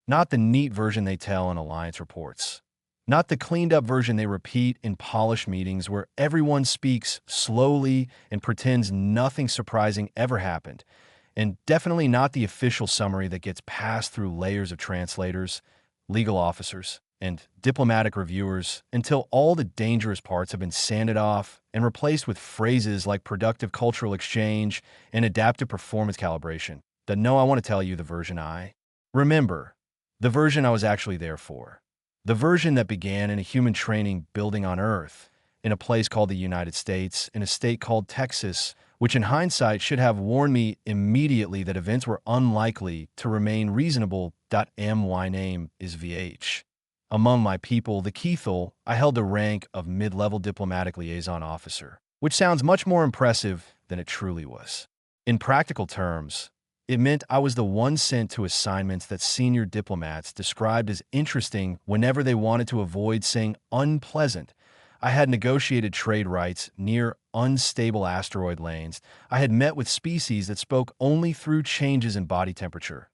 Not the neat version they tell in Alliance reports. Not the cleaned-up version they repeat in polished meetings where everyone speaks slowly and pretends nothing surprising ever happened. And definitely not the official summary that gets passed through layers of translators, legal officers, and diplomatic reviewers until all the dangerous parts have been sanded off and replaced with phrases like productive cultural exchange and adaptive performance calibration. That no, I want to tell you the version I remember, the version I was actually there for. The version that began in a human training building on Earth, in a place called the United States, in a state called Texas, which in hindsight should have warned me immediately that events were unlikely to remain reasonable. My name is VH. Among my people, the Keithel, I held the rank of mid-level diplomatic liaison officer, which sounds much more impressive than it truly was. In practical terms, it meant I was the one sent to assignments that senior diplomats described as interesting whenever they wanted to avoid saying unpleasant. I had negotiated trade rights near unstable asteroid lanes. I had met with species that spoke only through changes in body temperature.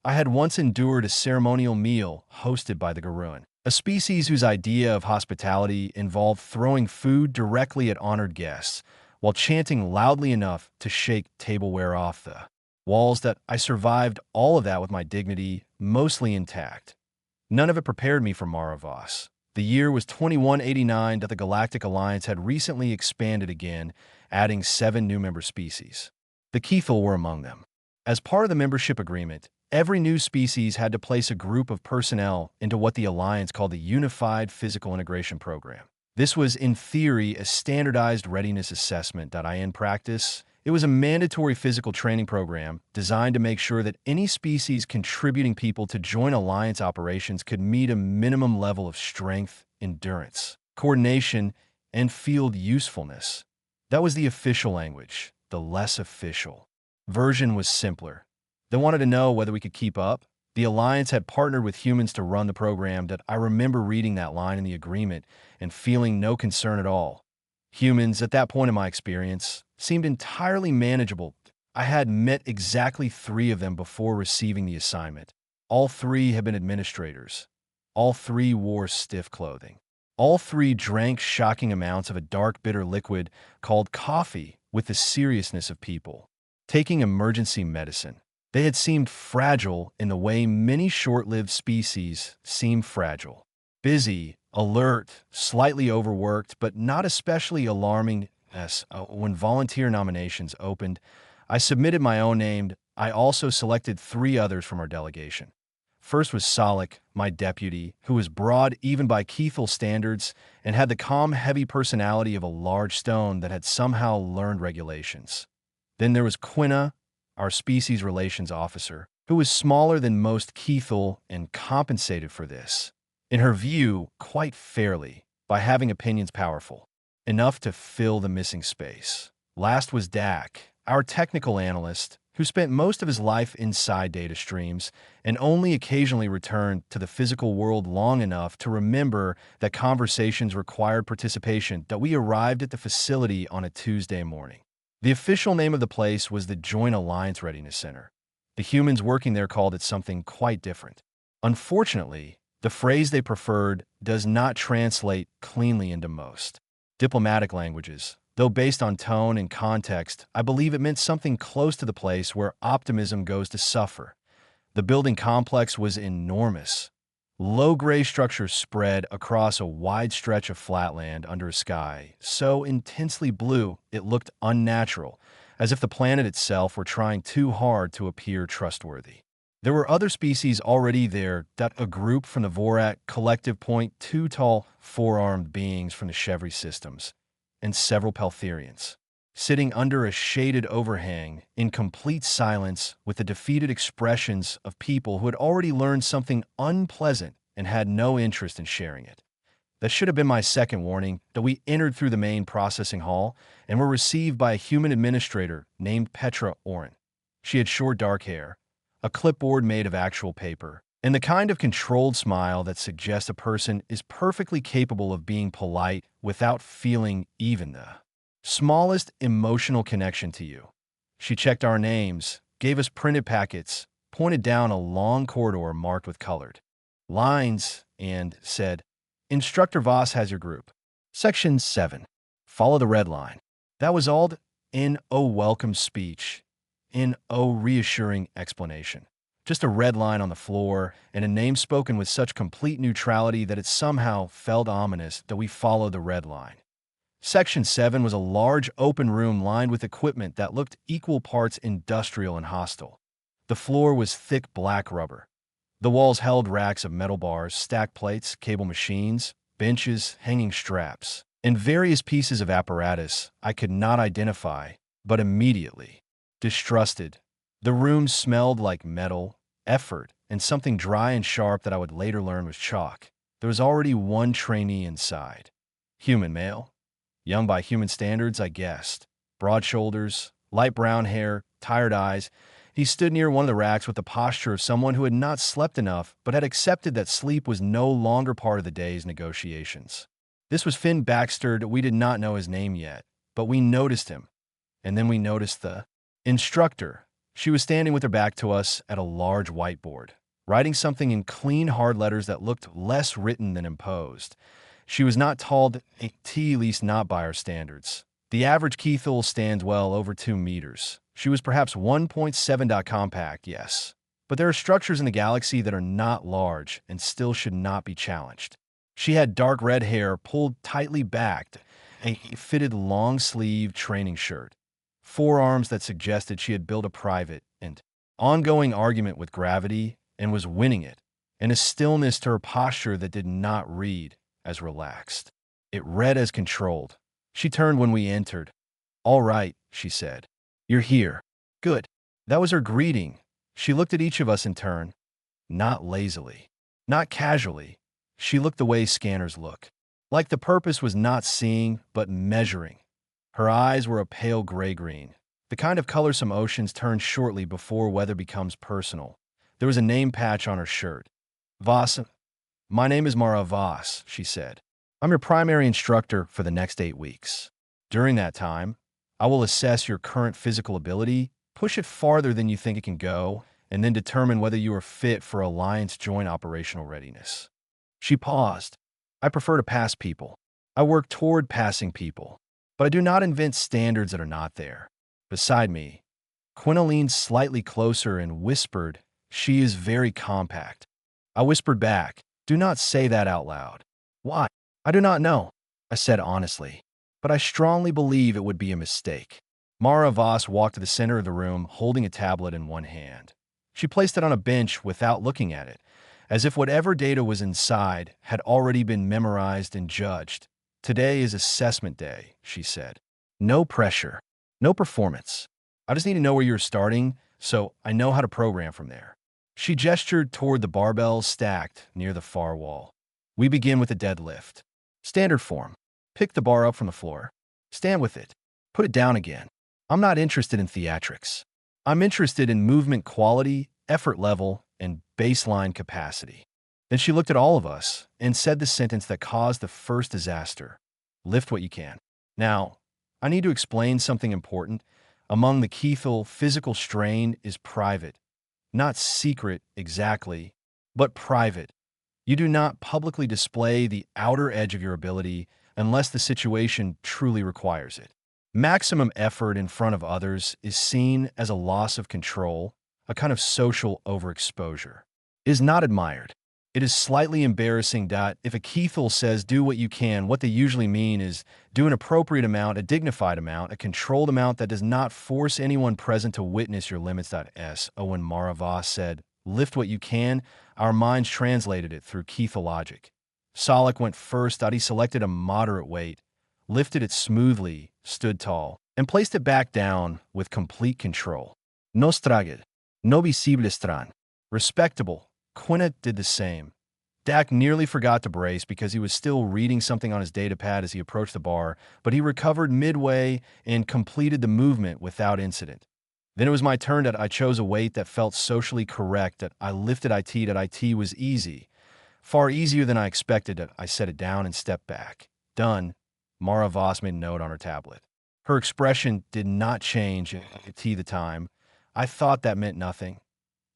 I had once endured a ceremonial meal hosted by the Garuan, a species whose idea of hospitality involved throwing food directly at honored guests while chanting loudly enough to shake tableware off the walls. That I survived all of that with my dignity mostly intact. None of it prepared me for Maravos. The year was 2189 that the Galactic Alliance had recently expanded again, adding 7 new member species. The Keithel were among them. As part of the membership agreement, every new species had to place a group of personnel into what the Alliance called the Unified Physical Integration Program. This was, in theory, a standardized readiness assessment. In practice, it was a mandatory physical training program designed to make sure that any species contributing people to join Alliance operations could meet a minimum level of strength, endurance, coordination, and field usefulness. That was the official language. The less official version was simpler. They wanted to know whether we could keep up. The Alliance had partnered with humans to run the program. That I remember reading that line in the agreement and feeling no concern at all. Humans, at that point in my experience, seemed entirely manageable. I had met exactly 3 of them before receiving the assignment. All 3 had been administrators. All 3 wore stiff clothing. All 3 drank shocking amounts of a dark, bitter liquid called coffee with the seriousness of people taking emergency medicine. They had seemed fragile in the way many short-lived species seem fragile. Busy, alert, slightly overworked, but not especially alarming. When volunteer nominations opened, I submitted my own name. I also selected 3 others from our delegation. First was Solek, my deputy, who was broad even by Keithel standards and had the calm, heavy personality of a large stone that had somehow learned regulations. Then there was Quina, our species relations officer, who was smaller than most Keithel and compensated for this, in her view, quite fairly, by having opinions powerful enough to fill the missing space. Last was Dak, our technical analyst, who spent most of his life inside data streams and only occasionally returned to the physical world long enough to remember that conversations required participation. That we arrived at the facility on a Tuesday morning. The official name of the place was the Joint Alliance Readiness Center. The humans working there called it something quite different. Unfortunately, the phrase they preferred does not translate cleanly into most diplomatic languages. Though based on tone and context, I believe it meant something close to the place where optimism goes to suffer. The building complex was enormous. Low gray structures spread across a wide stretch of flatland under a sky so intensely blue it looked unnatural, as if the planet itself were trying too hard to appear trustworthy. There were other species already there. A group from the Vorak collective point, 2 tall, 4-armed beings from the Chevry systems, and several Peltherians, sitting under a shaded overhang in complete silence with the defeated expressions of people who had already learned something unpleasant and had no interest in sharing it. That should have been my second warning. That we entered through the main processing hall and were received by a human administrator named Petra Oren. She had short dark hair, a clipboard made of actual paper, and the kind of controlled smile that suggests a person is perfectly capable of being polite without feeling even the smallest emotional connection to you. She checked our names, gave us printed packets, pointed down a long corridor marked with colored lines and said, Instructor Voss has your group. Section 7. Follow the red line. That was all in a welcome speech, in a reassuring explanation. Just a red line on the floor, and a name spoken with such complete neutrality that it somehow felt ominous that we followed the red line. Section 7 was a large open room lined with equipment that looked equal parts industrial and hostile. The floor was thick black rubber. The walls held racks of metal bars, stacked plates, cable machines, benches, hanging straps, and various pieces of apparatus I could not identify, but immediately distrusted. The room smelled like metal, effort, and something dry and sharp that I would later learn was chalk. There was already one trainee inside. Human male. Young by human standards, I guessed. Broad shoulders, light brown hair, tired eyes. He stood near one of the racks with the posture of someone who had not slept enough but had accepted that sleep was no longer part of the day's negotiations. This was Finn Baxter. We did not know his name yet, but we noticed him. And then we noticed the instructor. She was standing with her back to us at a large whiteboard, writing something in clean, hard letters that looked less written than imposed. She was not tall, at least not by our standards. The average Keithel stands well over 2 meters. She was perhaps 1.7 compact, yes. But there are structures in the galaxy that are not large and still should not be challenged. She had dark red hair pulled tightly back, a fitted long-sleeved training shirt, forearms that suggested she had built a private and ongoing argument with gravity and was winning it, and a stillness to her posture that did not read as relaxed. It read as controlled. She turned when we entered. All right, she said. You're here. Good. That was her greeting. She looked at each of us in turn. Not lazily. Not casually. She looked the way scanners look. Like the purpose was not seeing, but measuring. Her eyes were a pale gray-green, the kind of color some oceans turn shortly before weather becomes personal. There was a name patch on her shirt. Voss. My name is Mara Voss, she said. I'm your primary instructor for the next 8 weeks. During that time, I will assess your current physical ability, push it farther than you think it can go, and then determine whether you are fit for Alliance joint operational readiness. She paused. I prefer to pass people. I work toward passing people, but I do not invent standards that are not there. Beside me, Quina leaned slightly closer and whispered, She is very compact. I whispered back, Do not say that out loud. Why? I do not know, I said honestly, but I strongly believe it would be a mistake. Mara Voss walked to the center of the room, holding a tablet in one hand. She placed it on a bench without looking at it, as if whatever data was inside had already been memorized and judged. Today is assessment day, she said. No pressure, no performance. I just need to know where you're starting, so I know how to program from there. She gestured toward the barbells stacked near the far wall. We begin with a deadlift. Standard form. Pick the bar up from the floor. Stand with it. Put it down again. I'm not interested in theatrics. I'm interested in movement quality, effort level, and baseline capacity. Then she looked at all of us and said the sentence that caused the first disaster. Lift what you can. Now, I need to explain something important. Among the Keithel, physical strain is private. Not secret exactly, but private. You do not publicly display the outer edge of your ability unless the situation truly requires it. Maximum effort in front of others is seen as a loss of control, a kind of social overexposure. It is not admired. It is slightly embarrassing that if a Keithel says do what you can, what they usually mean is do an appropriate amount, a dignified amount, a controlled amount that does not force anyone present to witness your limits. When Mara Voss said, lift what you can, our minds translated it through Keithel logic. Solak went first. He selected a moderate weight, lifted it smoothly, stood tall, and placed it back down with complete control. No straged, no visible stran. Respectable. Quina did the same. Dak nearly forgot to brace because he was still reading something on his datapad as he approached the bar, but he recovered midway and completed the movement without incident. Then it was my turn. I chose a weight that felt socially correct. I lifted IT. IT was easy. Far easier than I expected. I set it down and stepped back. Done. Mara Voss made a note on her tablet. Her expression did not change at the time. I thought that meant nothing.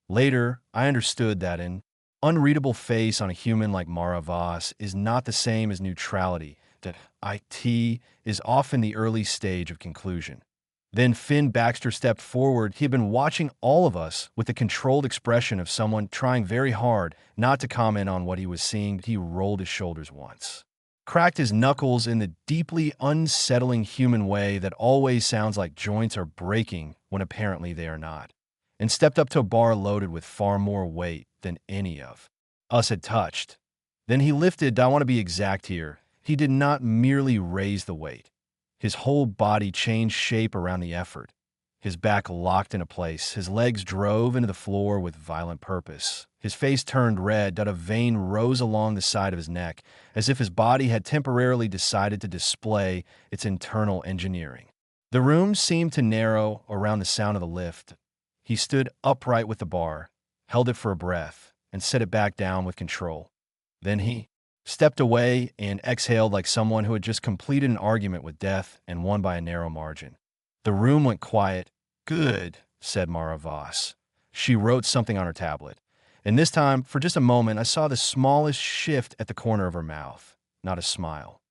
Later, I understood that an unreadable face on a human like Mara Voss is not the same as neutrality, that IT is often the early stage of conclusion. Then Finn Baxter stepped forward. He had been watching all of us with the controlled expression of someone trying very hard not to comment on what he was seeing. He rolled his shoulders once, cracked his knuckles in the deeply unsettling human way that always sounds like joints are breaking when apparently they are not, and stepped up to a bar loaded with far more weight than any of us had touched. Then he lifted, I want to be exact here, he did not merely raise the weight. His whole body changed shape around the effort. His back locked into place. His legs drove into the floor with violent purpose. His face turned red. A vein rose along the side of his neck, as if his body had temporarily decided to display its internal engineering. The room seemed to narrow around the sound of the lift. He stood upright with the bar, held it for a breath, and set it back down with control. Then he stepped away and exhaled like someone who had just completed an argument with death and won by a narrow margin. The room went quiet. Good, said Mara Voss. She wrote something on her tablet. And this time, for just a moment, I saw the smallest shift at the corner of her mouth. Not a smile.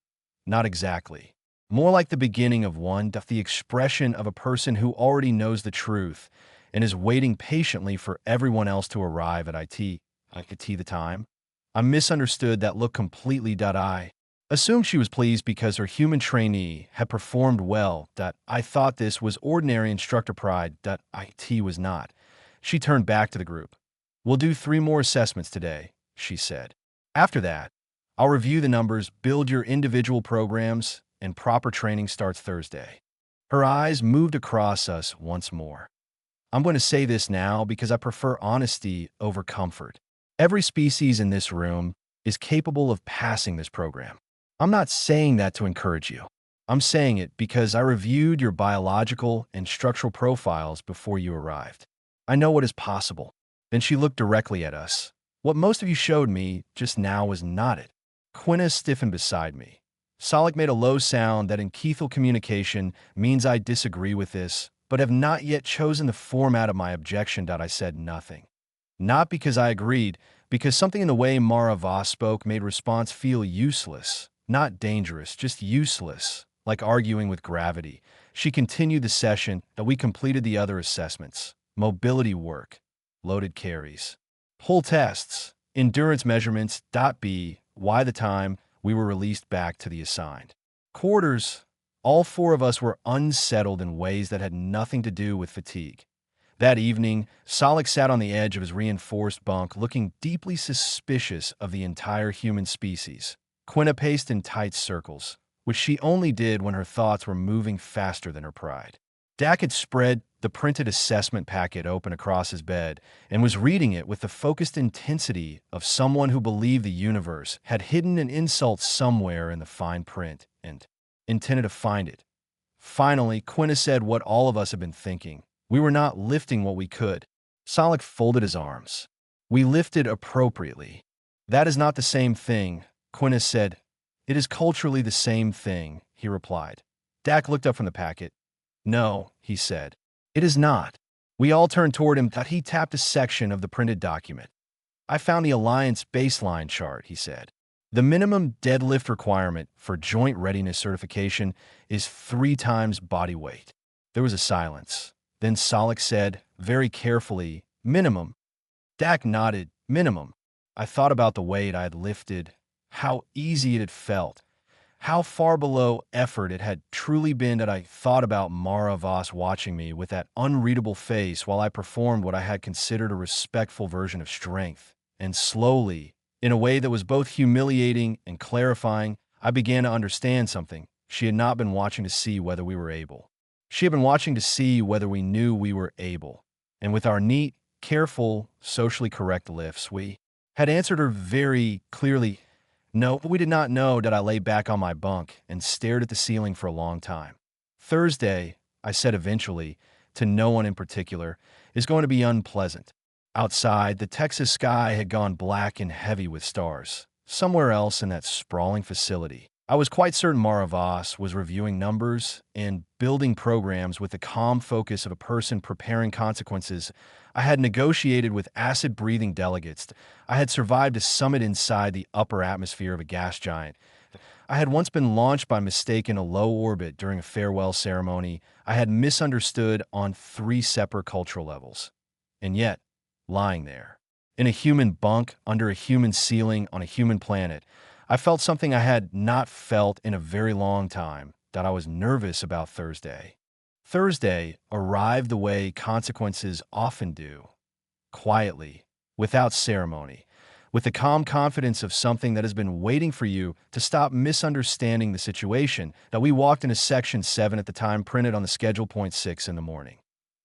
Not exactly. More like the beginning of one, the expression of a person who already knows the truth and is waiting patiently for everyone else to arrive at the time. I misunderstood that look completely. I assumed she was pleased because her human trainee had performed well. I thought this was ordinary instructor pride. It was not. She turned back to the group. We'll do 3 more assessments today, she said. After that, I'll review the numbers, build your individual programs, and proper training starts Thursday. Her eyes moved across us once more. I'm going to say this now because I prefer honesty over comfort. Every species in this room is capable of passing this program. I'm not saying that to encourage you. I'm saying it because I reviewed your biological and structural profiles before you arrived. I know what is possible. Then she looked directly at us. What most of you showed me just now was not it. Quina stiffened beside me. Solak made a low sound that in Keithel communication means I disagree with this, but have not yet chosen the format of my objection. I said nothing. Not because I agreed, because something in the way Mara Voss spoke made response feel useless, not dangerous, just useless, like arguing with gravity. She continued the session that we completed the other assessments, mobility work, loaded carries, pull tests, endurance measurements. By the time we were released back to the assigned quarters, all 4 of us were unsettled in ways that had nothing to do with fatigue. That evening, Solak sat on the edge of his reinforced bunk, looking deeply suspicious of the entire human species. Quina paced in tight circles, which she only did when her thoughts were moving faster than her pride. Dak had spread the printed assessment packet open across his bed and was reading it with the focused intensity of someone who believed the universe had hidden an insult somewhere in the fine print and intended to find it. Finally, Quina said what all of us had been thinking. We were not lifting what we could. Solak folded his arms. We lifted appropriately. That is not the same thing, Quina said. It is culturally the same thing, he replied. Dak looked up from the packet. No, he said. It is not. We all turned toward him. He tapped a section of the printed document. I found the Alliance baseline chart, he said. The minimum deadlift requirement for joint readiness certification is 3 times body weight. There was a silence. Then Solak said, very carefully, minimum. Dak nodded, minimum. I thought about the weight I had lifted, how easy it had felt, how far below effort it had truly been. That I thought about Mara Voss watching me with that unreadable face while I performed what I had considered a respectful version of strength. And slowly, in a way that was both humiliating and clarifying, I began to understand something. She had not been watching to see whether we were able. She had been watching to see whether we knew we were able. And with our neat, careful, socially correct lifts, we had answered her very clearly. No, we did not know. That I lay back on my bunk and stared at the ceiling for a long time. Thursday, I said eventually, to no one in particular, is going to be unpleasant. Outside, the Texas sky had gone black and heavy with stars. Somewhere else in that sprawling facility, I was quite certain Mara Voss was reviewing numbers and building programs with the calm focus of a person preparing consequences. I had negotiated with acid-breathing delegates. I had survived a summit inside the upper atmosphere of a gas giant. I had once been launched by mistake in a low orbit during a farewell ceremony. I had misunderstood on 3 separate cultural levels. And yet, lying there, in a human bunk, under a human ceiling, on a human planet, I felt something I had not felt in a very long time, that I was nervous about Thursday. Thursday arrived the way consequences often do, quietly, without ceremony, with the calm confidence of something that has been waiting for you to stop misunderstanding the situation. That we walked into Section 7 at the time printed on the schedule point 6 in the morning.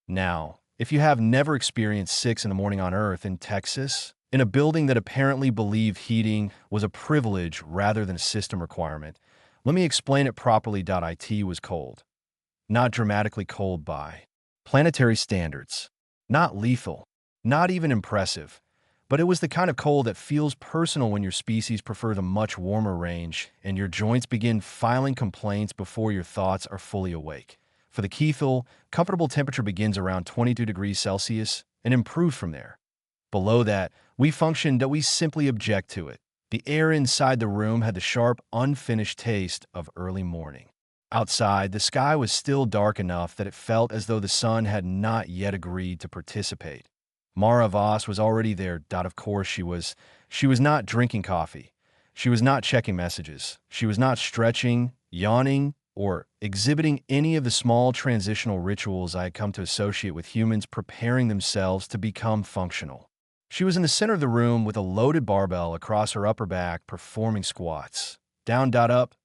Now, if you have never experienced 6 in the morning on Earth in Texas, in a building that apparently believed heating was a privilege rather than a system requirement, let me explain it properly. It was cold. Not dramatically cold by planetary standards. Not lethal. Not even impressive. But it was the kind of cold that feels personal when your species prefer the much warmer range and your joints begin filing complaints before your thoughts are fully awake. For the Keithel, comfortable temperature begins around 22 degrees Celsius and improves from there. Below that, we functioned that we simply object to it. The air inside the room had the sharp, unfinished taste of early morning. Outside, the sky was still dark enough that it felt as though the sun had not yet agreed to participate. Mara Voss was already there. Of course she was. She was not drinking coffee. She was not checking messages. She was not stretching, yawning, or exhibiting any of the small transitional rituals I had come to associate with humans preparing themselves to become functional. She was in the center of the room with a loaded barbell across her upper back performing squats. Down, up,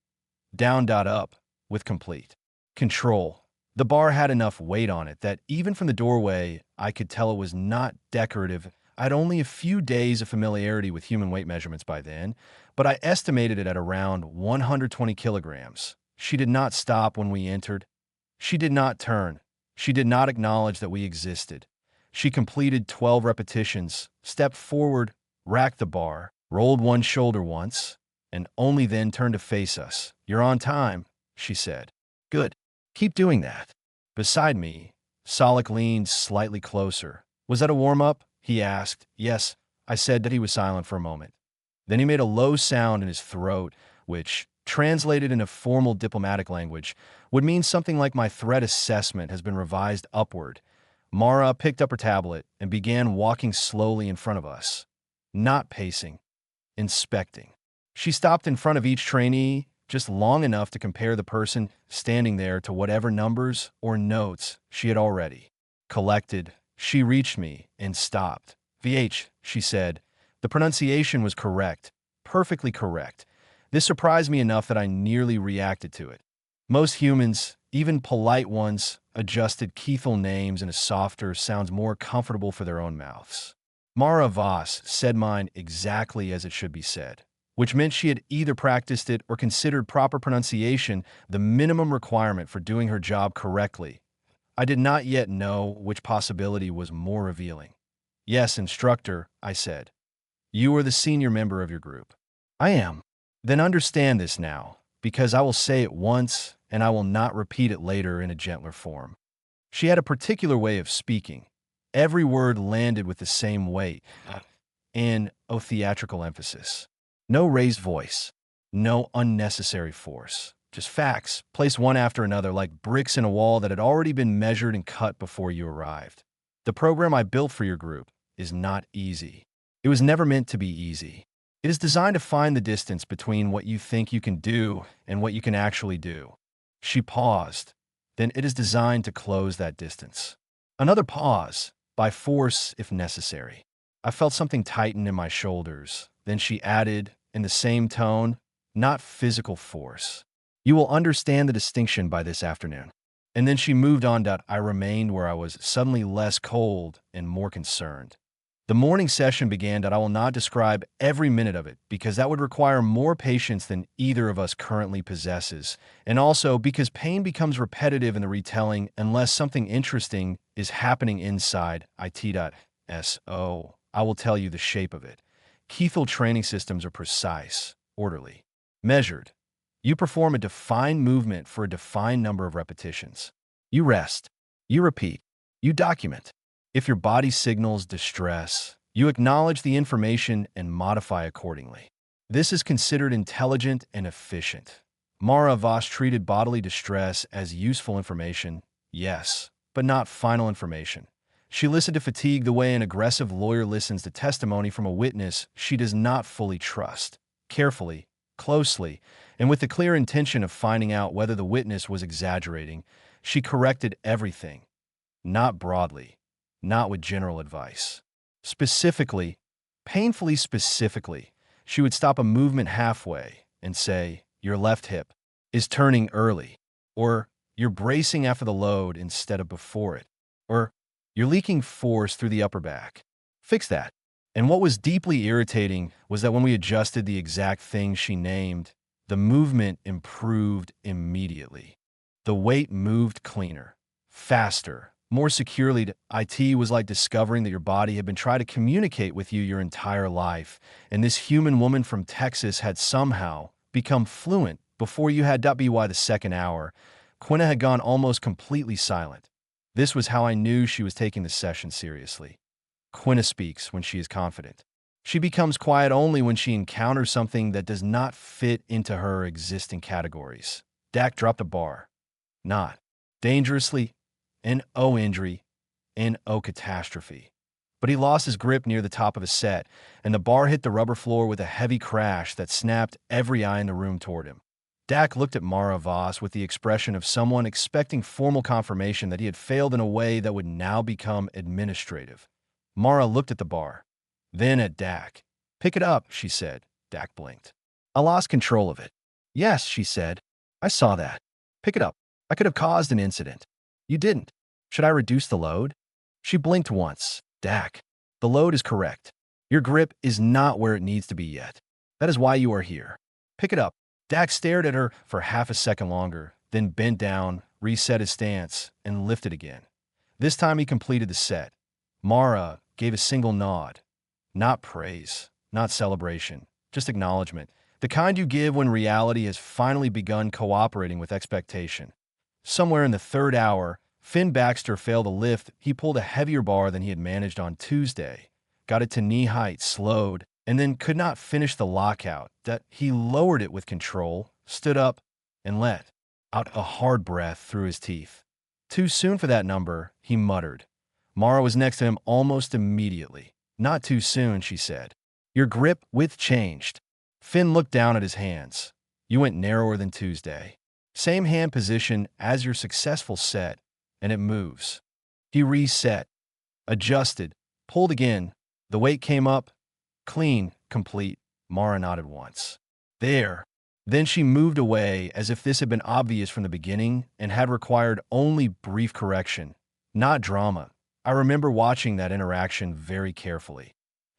with complete control. The bar had enough weight on it that even from the doorway, I could tell it was not decorative. I had only a few days of familiarity with human weight measurements by then, but I estimated it at around 120 kilograms. She did not stop when we entered. She did not turn. She did not acknowledge that we existed. She completed 12 repetitions, stepped forward, racked the bar, rolled one shoulder once, and only then turned to face us. "You're on time," she said. "Good. Keep doing that." Beside me, Solek leaned slightly closer. "Was that a warm-up?" he asked. "Yes," I said. That he was silent for a moment. Then he made a low sound in his throat, which, translated into formal diplomatic language, would mean something like "My threat assessment has been revised upward." Mara picked up her tablet and began walking slowly in front of us. Not pacing. Inspecting. She stopped in front of each trainee, just long enough to compare the person standing there to whatever numbers or notes she had already collected. She reached me and stopped. "VH," she said. The pronunciation was correct, perfectly correct. This surprised me enough that I nearly reacted to it. Most humans, even polite ones, adjusted Keithel names in a softer, sounds more comfortable for their own mouths. Mara Voss said mine exactly as it should be said, which meant she had either practiced it or considered proper pronunciation the minimum requirement for doing her job correctly. I did not yet know which possibility was more revealing. "Yes, instructor," I said. "You are the senior member of your group." "I am." "Then understand this now, because I will say it once, and I will not repeat it later in a gentler form." She had a particular way of speaking. Every word landed with the same weight and theatrical emphasis. No raised voice. No unnecessary force. Just facts, placed one after another like bricks in a wall that had already been measured and cut before you arrived. "The program I built for your group is not easy. It was never meant to be easy. It is designed to find the distance between what you think you can do and what you can actually do." She paused. "Then it is designed to close that distance." Another pause, by force if necessary. I felt something tighten in my shoulders. Then she added, in the same tone, "Not physical force. You will understand the distinction by this afternoon." And then she moved on. I remained where I was, suddenly less cold and more concerned. The morning session began. I will not describe every minute of it, because that would require more patience than either of us currently possesses, and also because pain becomes repetitive in the retelling unless something interesting is happening inside it.so. I will tell you the shape of it. Keithel training systems are precise, orderly, measured. You perform a defined movement for a defined number of repetitions. You rest. You repeat. You document. If your body signals distress, you acknowledge the information and modify accordingly. This is considered intelligent and efficient. Mara Voss treated bodily distress as useful information, yes, but not final information. She listened to fatigue the way an aggressive lawyer listens to testimony from a witness she does not fully trust. Carefully, closely, and with the clear intention of finding out whether the witness was exaggerating, she corrected everything. Not broadly, not with general advice. Specifically, painfully specifically, she would stop a movement halfway and say, "Your left hip is turning early," or "You're bracing after the load instead of before it," or "You're leaking force through the upper back. Fix that." And what was deeply irritating was that when we adjusted the exact thing she named, the movement improved immediately. The weight moved cleaner, faster, more securely. It was like discovering that your body had been trying to communicate with you your entire life, and this human woman from Texas had somehow become fluent before you had by the second hour. Quinna had gone almost completely silent. This was how I knew she was taking the session seriously. Quinna speaks when she is confident. She becomes quiet only when she encounters something that does not fit into her existing categories. Dak dropped a bar. Not dangerously, N.O. injury, N.O. catastrophe. But he lost his grip near the top of his set, and the bar hit the rubber floor with a heavy crash that snapped every eye in the room toward him. Dak looked at Mara Voss with the expression of someone expecting formal confirmation that he had failed in a way that would now become administrative. Mara looked at the bar, then at Dak. "Pick it up," she said. Dak blinked. "I lost control of it." "Yes," she said. "I saw that. Pick it up. I could have caused an incident. You didn't. Should I reduce the load?" She blinked once. "Dak, the load is correct. Your grip is not where it needs to be yet. That is why you are here. Pick it up." Dak stared at her for half a second longer, then bent down, reset his stance, and lifted again. This time he completed the set. Mara gave a single nod. Not praise, not celebration, just acknowledgement. The kind you give when reality has finally begun cooperating with expectation. Somewhere in the third hour, Finn Baxter failed a lift. He pulled a heavier bar than he had managed on Tuesday, got it to knee height, slowed, and then could not finish the lockout. That he lowered it with control, stood up, and let out a hard breath through his teeth. Too soon for that number, he muttered. Mara was next to him almost immediately. "Not too soon," she said. "Your grip width changed." Finn looked down at his hands. "You went narrower than Tuesday. Same hand position as your successful set, and it moves." He reset, adjusted, pulled again. The weight came up. Clean, complete. Mara nodded once. "There." Then she moved away as if this had been obvious from the beginning and had required only brief correction, not drama. I remember watching that interaction very carefully,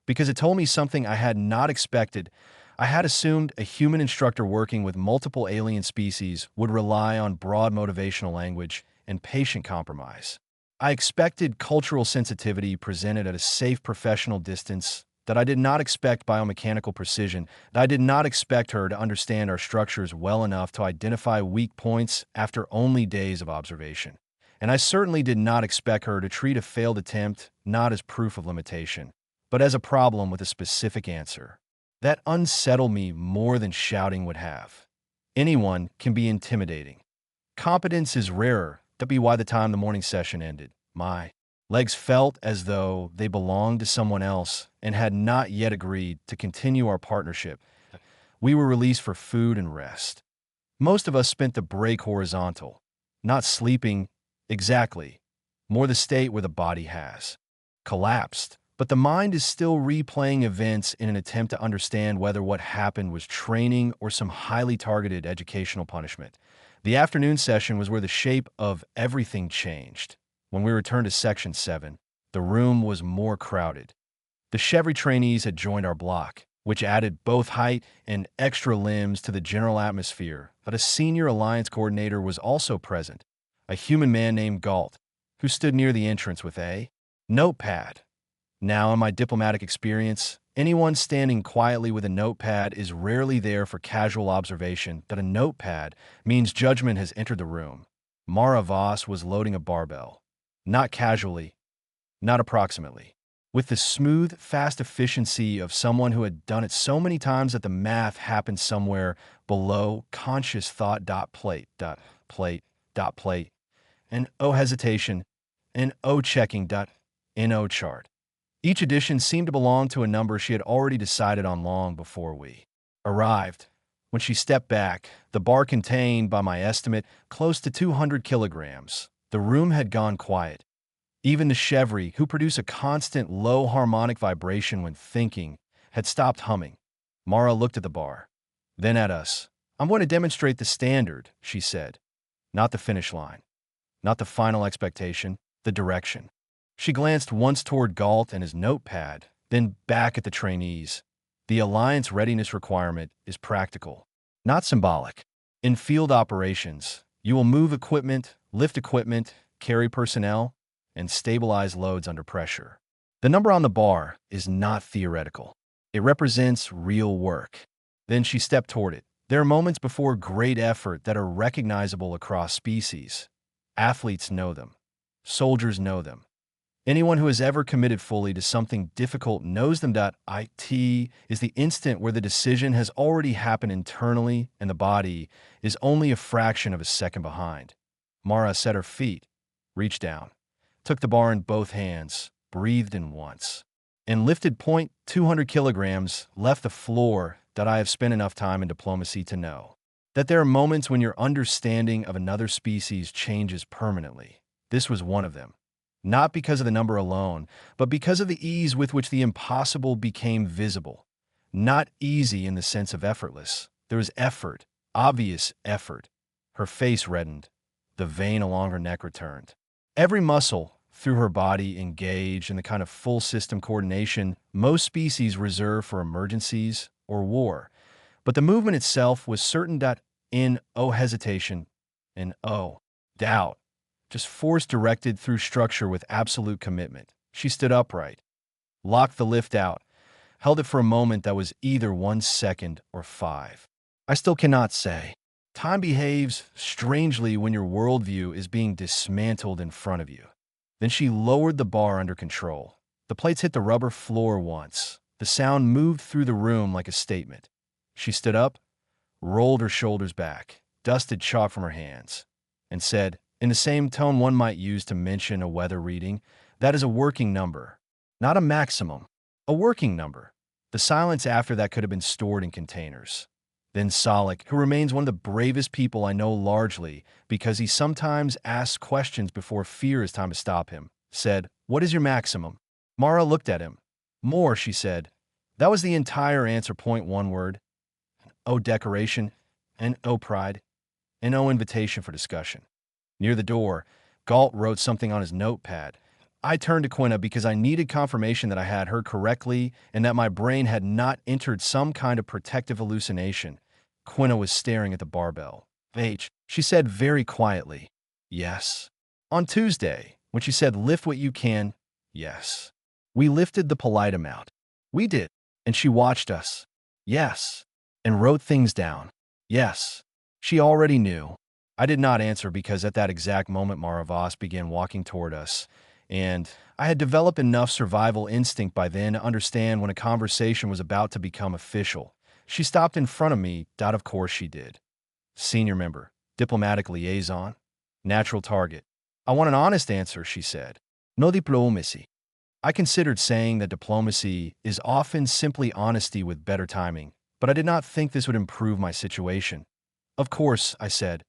because it told me something I had not expected. I had assumed a human instructor working with multiple alien species would rely on broad motivational language and patient compromise. I expected cultural sensitivity presented at a safe professional distance, that I did not expect biomechanical precision, that I did not expect her to understand our structures well enough to identify weak points after only days of observation. And I certainly did not expect her to treat a failed attempt not as proof of limitation, but as a problem with a specific answer. That unsettled me more than shouting would have. Anyone can be intimidating. Competence is rarer. By the time the morning session ended, my legs felt as though they belonged to someone else and had not yet agreed to continue our partnership. We were released for food and rest. Most of us spent the break horizontal, not sleeping exactly, more the state where the body has collapsed, but the mind is still replaying events in an attempt to understand whether what happened was training or some highly targeted educational punishment. The afternoon session was where the shape of everything changed. When we returned to Section 7, the room was more crowded. The Chevy trainees had joined our block, which added both height and extra limbs to the general atmosphere, but a senior alliance coordinator was also present, a human man named Galt, who stood near the entrance with a notepad. Now, in my diplomatic experience, anyone standing quietly with a notepad is rarely there for casual observation. That a notepad means judgment has entered the room. Mara Voss was loading a barbell. Not casually, not approximately. With the smooth, fast efficiency of someone who had done it so many times that the math happened somewhere below conscious thought. Plate, and hesitation, and checking. No chart. Each addition seemed to belong to a number she had already decided on long before we arrived. When she stepped back, the bar contained, by my estimate, close to 200 kilograms. The room had gone quiet. Even the chevre, who produce a constant low harmonic vibration when thinking, had stopped humming. Mara looked at the bar, then at us. "I'm going to demonstrate the standard," she said. "Not the finish line. Not the final expectation, the direction." She glanced once toward Galt and his notepad, then back at the trainees. "The Alliance readiness requirement is practical, not symbolic. In field operations, you will move equipment, lift equipment, carry personnel, and stabilize loads under pressure. The number on the bar is not theoretical. It represents real work." Then she stepped toward it. "There are moments before great effort that are recognizable across species. Athletes know them. Soldiers know them. Anyone who has ever committed fully to something difficult knows them. It is the instant where the decision has already happened internally and the body is only a fraction of a second behind." Mara set her feet, reached down, took the bar in both hands, breathed in once, and lifted 200 kilograms, left the floor. I have spent enough time in diplomacy to know that there are moments when your understanding of another species changes permanently. This was one of them. Not because of the number alone, but because of the ease with which the impossible became visible. Not easy in the sense of effortless. There was effort, obvious effort. Her face reddened. The vein along her neck returned. Every muscle through her body engaged in the kind of full system coordination most species reserve for emergencies or war. But the movement itself was certain. Hesitation and doubt. Just force directed through structure with absolute commitment. She stood upright, locked the lift out, held it for a moment that was either 1 second or 5. I still cannot say. Time behaves strangely when your worldview is being dismantled in front of you. Then she lowered the bar under control. The plates hit the rubber floor once. The sound moved through the room like a statement. She stood up, rolled her shoulders back, dusted chalk from her hands, and said, in the same tone one might use to mention a weather reading, "That is a working number, not a maximum. A working number." The silence after that could have been stored in containers. Then Solek, who remains one of the bravest people I know largely because he sometimes asks questions before fear is time to stop him, said, "What is your maximum?" Mara looked at him. "More," she said. That was the entire answer. One word. Decoration, and pride, and invitation for discussion. Near the door, Galt wrote something on his notepad. I turned to Quina because I needed confirmation that I had heard correctly and that my brain had not entered some kind of protective hallucination. Quina was staring at the barbell. She said very quietly, "Yes." On Tuesday, when she said, "Lift what you can," yes. We lifted the polite amount. We did. And she watched us. Yes. And wrote things down. Yes. She already knew. I did not answer because at that exact moment Mara Voss began walking toward us, and I had developed enough survival instinct by then to understand when a conversation was about to become official. She stopped in front of me. Of course she did. Senior member, diplomatic liaison, natural target. "I want an honest answer," she said. "No diplomacy." I considered saying that diplomacy is often simply honesty with better timing, but I did not think this would improve my situation. "Of course," I said.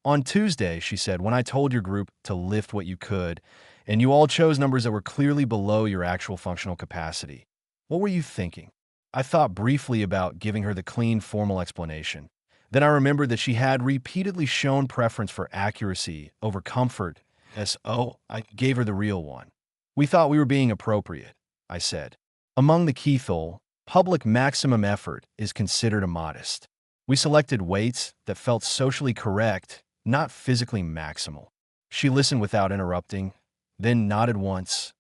"On Tuesday," she said, "when I told your group to lift what you could, and you all chose numbers that were clearly below your actual functional capacity, what were you thinking?" I thought briefly about giving her the clean, formal explanation. Then I remembered that she had repeatedly shown preference for accuracy over comfort. I gave her the real one. "We thought we were being appropriate," I said. "Among the Keithol, public maximum effort is considered immodest. We selected weights that felt socially correct, not physically maximal." She listened without interrupting, then nodded once.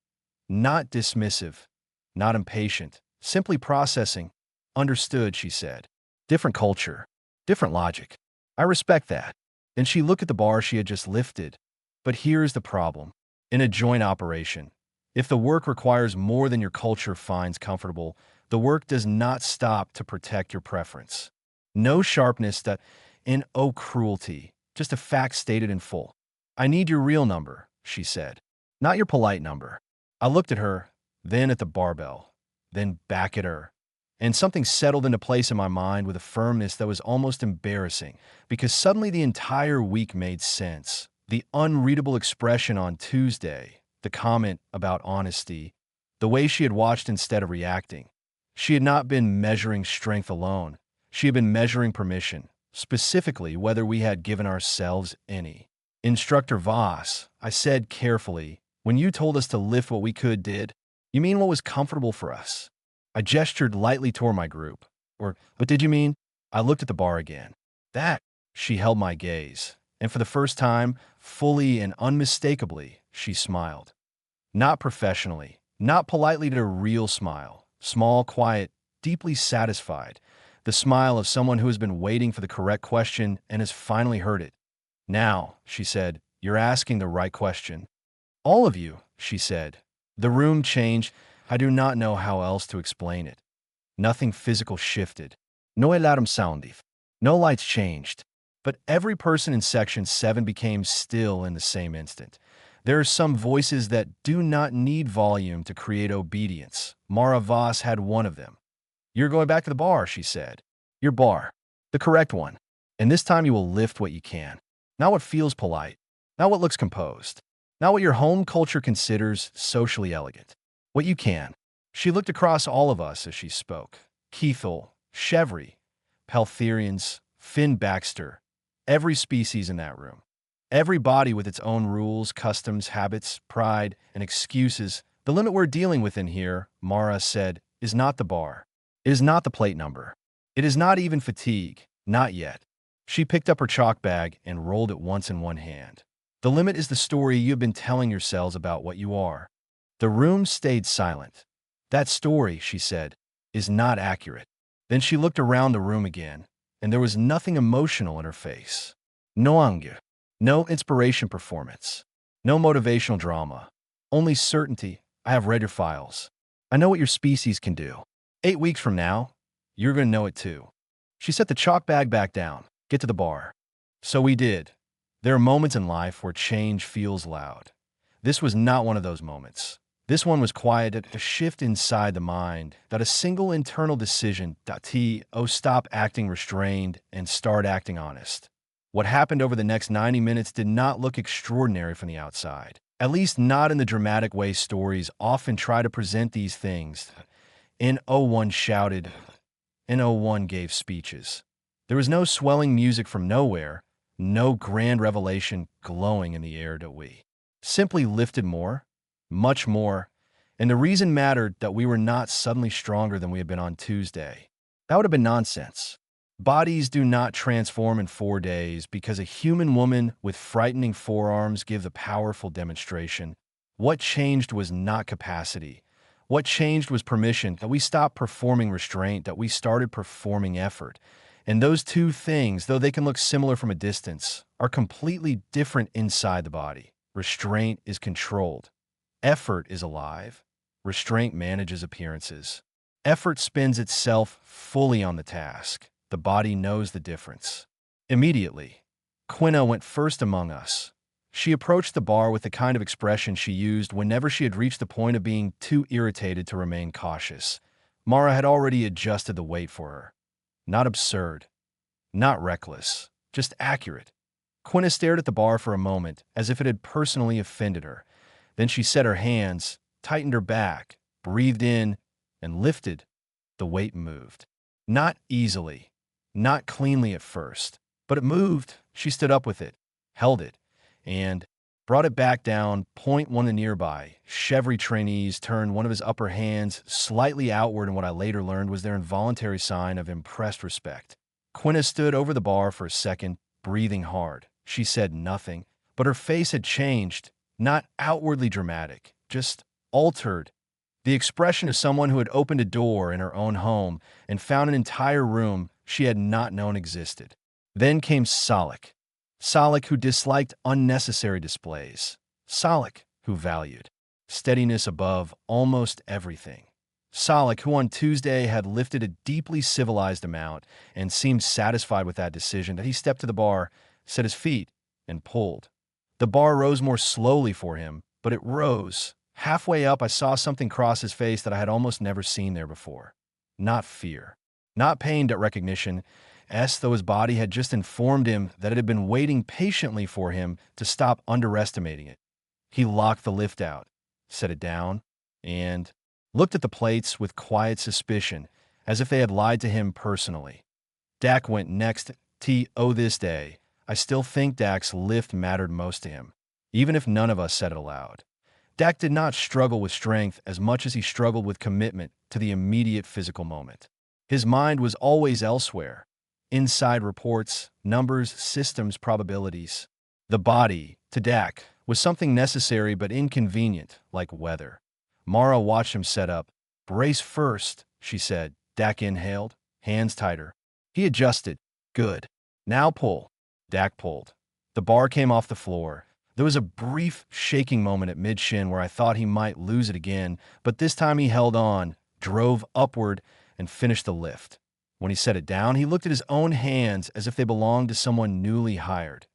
Not dismissive, not impatient, simply processing. "Understood," she said. "Different culture, different logic. I respect that." Then she looked at the bar she had just lifted. "But here's the problem. In a joint operation, If the work requires more than your culture finds comfortable, the work does not stop to protect your preference. No sharpness that, in oh cruelty, just a fact stated in full. I need your real number, she said, not your polite number. I looked at her, then at the barbell, then back at her. And something settled into place in my mind with a firmness that was almost embarrassing, because suddenly the entire week made sense. The unreadable expression on Tuesday, the comment about honesty, the way she had watched instead of reacting. She had not been measuring strength alone. She had been measuring permission, specifically whether we had given ourselves any. Instructor Voss, I said carefully, when you told us to lift what we could, did you mean what was comfortable for us? I gestured lightly toward my group. Or, what did you mean? I looked at the bar again. That, she held my gaze, and for the first time, fully and unmistakably, she smiled. Not professionally, not politely, but a real smile. Small, quiet, deeply satisfied. The smile of someone who has been waiting for the correct question and has finally heard it. Now, she said, you're asking the right question. All of you, she said. The room changed. I do not know how else to explain it. Nothing physical shifted. No alarm sounded. No lights changed. But every person in Section 7 became still in the same instant. There are some voices that do not need volume to create obedience. Mara Voss had one of them. You're going back to the bar, she said. Your bar. The correct one. And this time you will lift what you can. Not what feels polite. Not what looks composed. Not what your home culture considers socially elegant. What you can. She looked across all of us as she spoke. Keithel, Chevry, Peltherians, Finn Baxter. Every species in that room. Every body with its own rules, customs, habits, pride, and excuses. The limit we're dealing with in here, Mara said, is not the bar. It is not the plate number. It is not even fatigue. Not yet. She picked up her chalk bag and rolled it once in one hand. The limit is the story you've been telling yourselves about what you are. The room stayed silent. That story, she said, is not accurate. Then she looked around the room again, and there was nothing emotional in her face. No anger. No inspiration performance. No motivational drama. Only certainty. I have read your files. I know what your species can do. 8 weeks from now, you're going to know it too. She set the chalk bag back down. Get to the bar. So we did. There are moments in life where change feels loud. This was not one of those moments. This one was quiet, a shift inside the mind, that a single internal decision, stop acting restrained and start acting honest. What happened over the next 90 minutes did not look extraordinary from the outside. At least not in the dramatic way stories often try to present these things. N01 shouted. N01 gave speeches. There was no swelling music from nowhere, no grand revelation glowing in the air that we simply lifted more, much more, and the reason mattered that we were not suddenly stronger than we had been on Tuesday. That would have been nonsense. Bodies do not transform in 4 days because a human woman with frightening forearms gives a powerful demonstration. What changed was not capacity. What changed was permission, that we stopped performing restraint, that we started performing effort. And those two things, though they can look similar from a distance, are completely different inside the body. Restraint is controlled. Effort is alive. Restraint manages appearances. Effort spends itself fully on the task. The body knows the difference. Immediately, Quina went first among us. She approached the bar with the kind of expression she used whenever she had reached the point of being too irritated to remain cautious. Mara had already adjusted the weight for her. Not absurd. Not reckless. Just accurate. Quina stared at the bar for a moment, as if it had personally offended her. Then she set her hands, tightened her back, breathed in, and lifted. The weight moved. Not easily. Not cleanly at first. But it moved. She stood up with it, held it, and brought it back down. Point one of the nearby Chevry trainees turned one of his upper hands slightly outward in what I later learned was their involuntary sign of impressed respect. Quina stood over the bar for a second, breathing hard. She said nothing, but her face had changed, not outwardly dramatic, just altered. The expression of someone who had opened a door in her own home and found an entire room she had not known existed. Then came Salik. Salik who disliked unnecessary displays. Salik who valued. steadiness above almost everything. Salik, who on Tuesday had lifted a deeply civilized amount and seemed satisfied with that decision, that he stepped to the bar, set his feet, and pulled. The bar rose more slowly for him, but it rose. Halfway up, I saw something cross his face that I had almost never seen there before. Not fear. Not pained at recognition, though his body had just informed him that it had been waiting patiently for him to stop underestimating it. He locked the lift out, set it down, and looked at the plates with quiet suspicion, as if they had lied to him personally. Dak went next. This day, I still think Dak's lift mattered most to him, even if none of us said it aloud. Dak did not struggle with strength as much as he struggled with commitment to the immediate physical moment. His mind was always elsewhere. Inside reports, numbers, systems, probabilities. The body, to Dak, was something necessary but inconvenient, like weather. Mara watched him set up. "Brace first," she said. Dak inhaled, hands tighter. He adjusted. "Good. Now pull." Dak pulled. The bar came off the floor. There was a brief shaking moment at mid-shin where I thought he might lose it again, but this time he held on, drove upward, and finished the lift. When he set it down, he looked at his own hands as if they belonged to someone newly hired.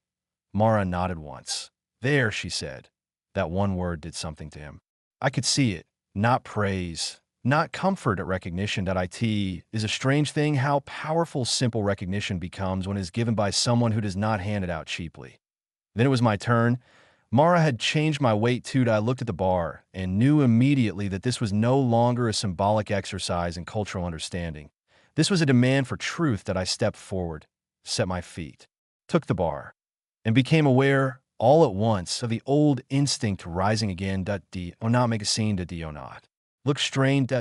Mara nodded once. "There," she said. That one word did something to him. I could see it. Not praise, not comfort at recognition. It is a strange thing how powerful simple recognition becomes when it is given by someone who does not hand it out cheaply. Then it was my turn. Mara had changed my weight too. I looked at the bar and knew immediately that this was no longer a symbolic exercise in cultural understanding. This was a demand for truth. That I stepped forward, set my feet, took the bar, and became aware all at once of the old instinct rising again. Not make a scene. Not look strained.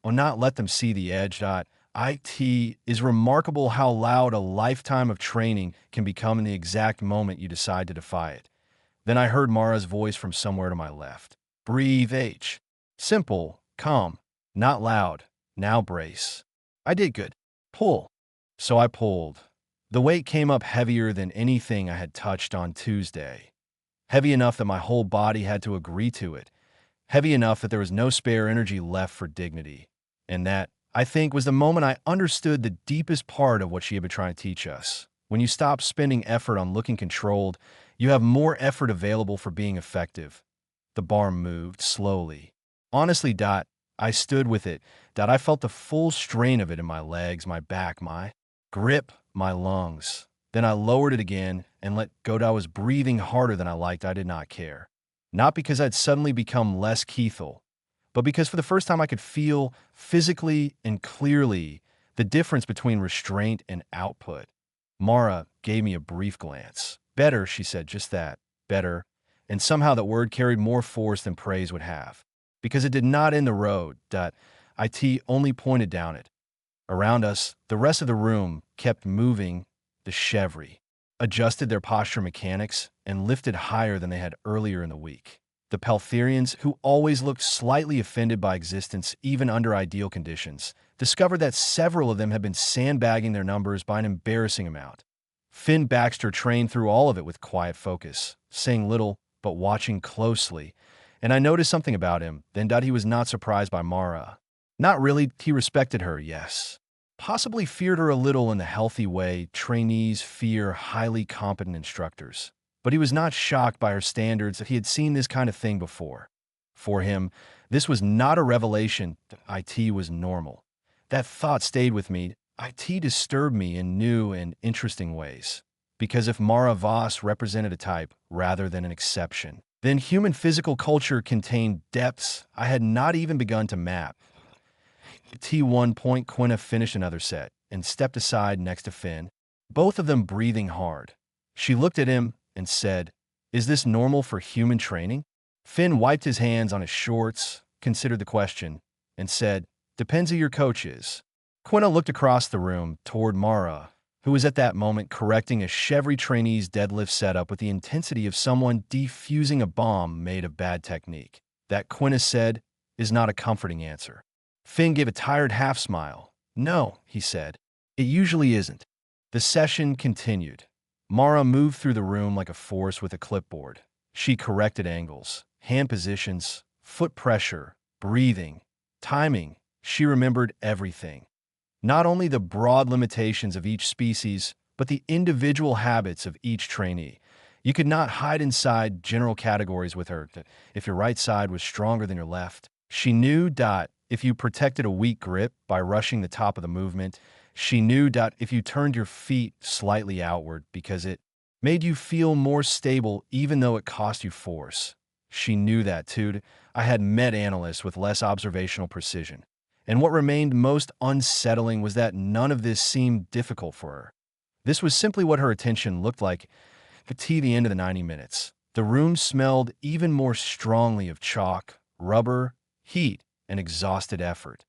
Not let them see the edge. It is remarkable how loud a lifetime of training can become in the exact moment you decide to defy it. Then I heard Mara's voice from somewhere to my left. "Breathe H. Simple, calm, not loud. Now brace." I did. "Good. Pull." So I pulled. The weight came up heavier than anything I had touched on Tuesday. Heavy enough that my whole body had to agree to it. Heavy enough that there was no spare energy left for dignity. And that, I think, was the moment I understood the deepest part of what she had been trying to teach us. When you stop spending effort on looking controlled, you have more effort available for being effective. The bar moved slowly. Honestly, I stood with it. I felt the full strain of it in my legs, my back, my grip, my lungs. Then I lowered it again and let go. I was breathing harder than I liked. I did not care. Not because I'd suddenly become less Keithel, but because for the first time I could feel physically and clearly the difference between restraint and output. Mara gave me a brief glance. "Better," she said, just that, better, and somehow that word carried more force than praise would have, because it did not end the road. It only pointed down it. Around us, the rest of the room kept moving. The Chevry adjusted their posture mechanics and lifted higher than they had earlier in the week. The Peltherians, who always looked slightly offended by existence even under ideal conditions, discovered that several of them had been sandbagging their numbers by an embarrassing amount. Finn Baxter trained through all of it with quiet focus, saying little but watching closely, and I noticed something about him, then he was not surprised by Mara. Not really. He respected her, yes. Possibly feared her a little in the healthy way trainees fear highly competent instructors. But he was not shocked by her standards that he had seen this kind of thing before. For him, this was not a revelation that IT was normal. That thought stayed with me. IT disturbed me in new and interesting ways. Because if Mara Voss represented a type rather than an exception, then human physical culture contained depths I had not even begun to map. T1 point. Quina finished another set and stepped aside next to Finn, both of them breathing hard. She looked at him and said, "Is this normal for human training?" Finn wiped his hands on his shorts, considered the question, and said, "Depends who your coach is." Quina looked across the room toward Mara, who was at that moment correcting a Chevry trainee's deadlift setup with the intensity of someone defusing a bomb made of bad technique. That, Quina said, is not a comforting answer. Finn gave a tired half-smile. "No," he said. "It usually isn't." The session continued. Mara moved through the room like a force with a clipboard. She corrected angles, hand positions, Foot pressure, breathing, timing. She remembered everything. Not only the broad limitations of each species, but the individual habits of each trainee. You could not hide inside general categories with her. If your right side was stronger than your left, she knew. If you protected a weak grip by rushing the top of the movement, she knew. If you turned your feet slightly outward because it made you feel more stable even though it cost you force. She knew that too. I had met analysts with less observational precision. And what remained most unsettling was that none of this seemed difficult for her. This was simply what her attention looked like at the end of the 90 minutes. The room smelled even more strongly of chalk, rubber, heat, and exhausted effort.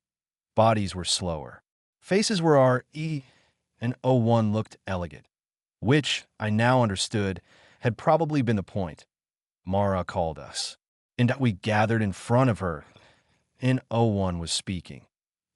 Bodies were slower. Faces were R.E. and O1 looked elegant, which, I now understood, had probably been the point. Mara called us, and we gathered in front of her, and O1 was speaking.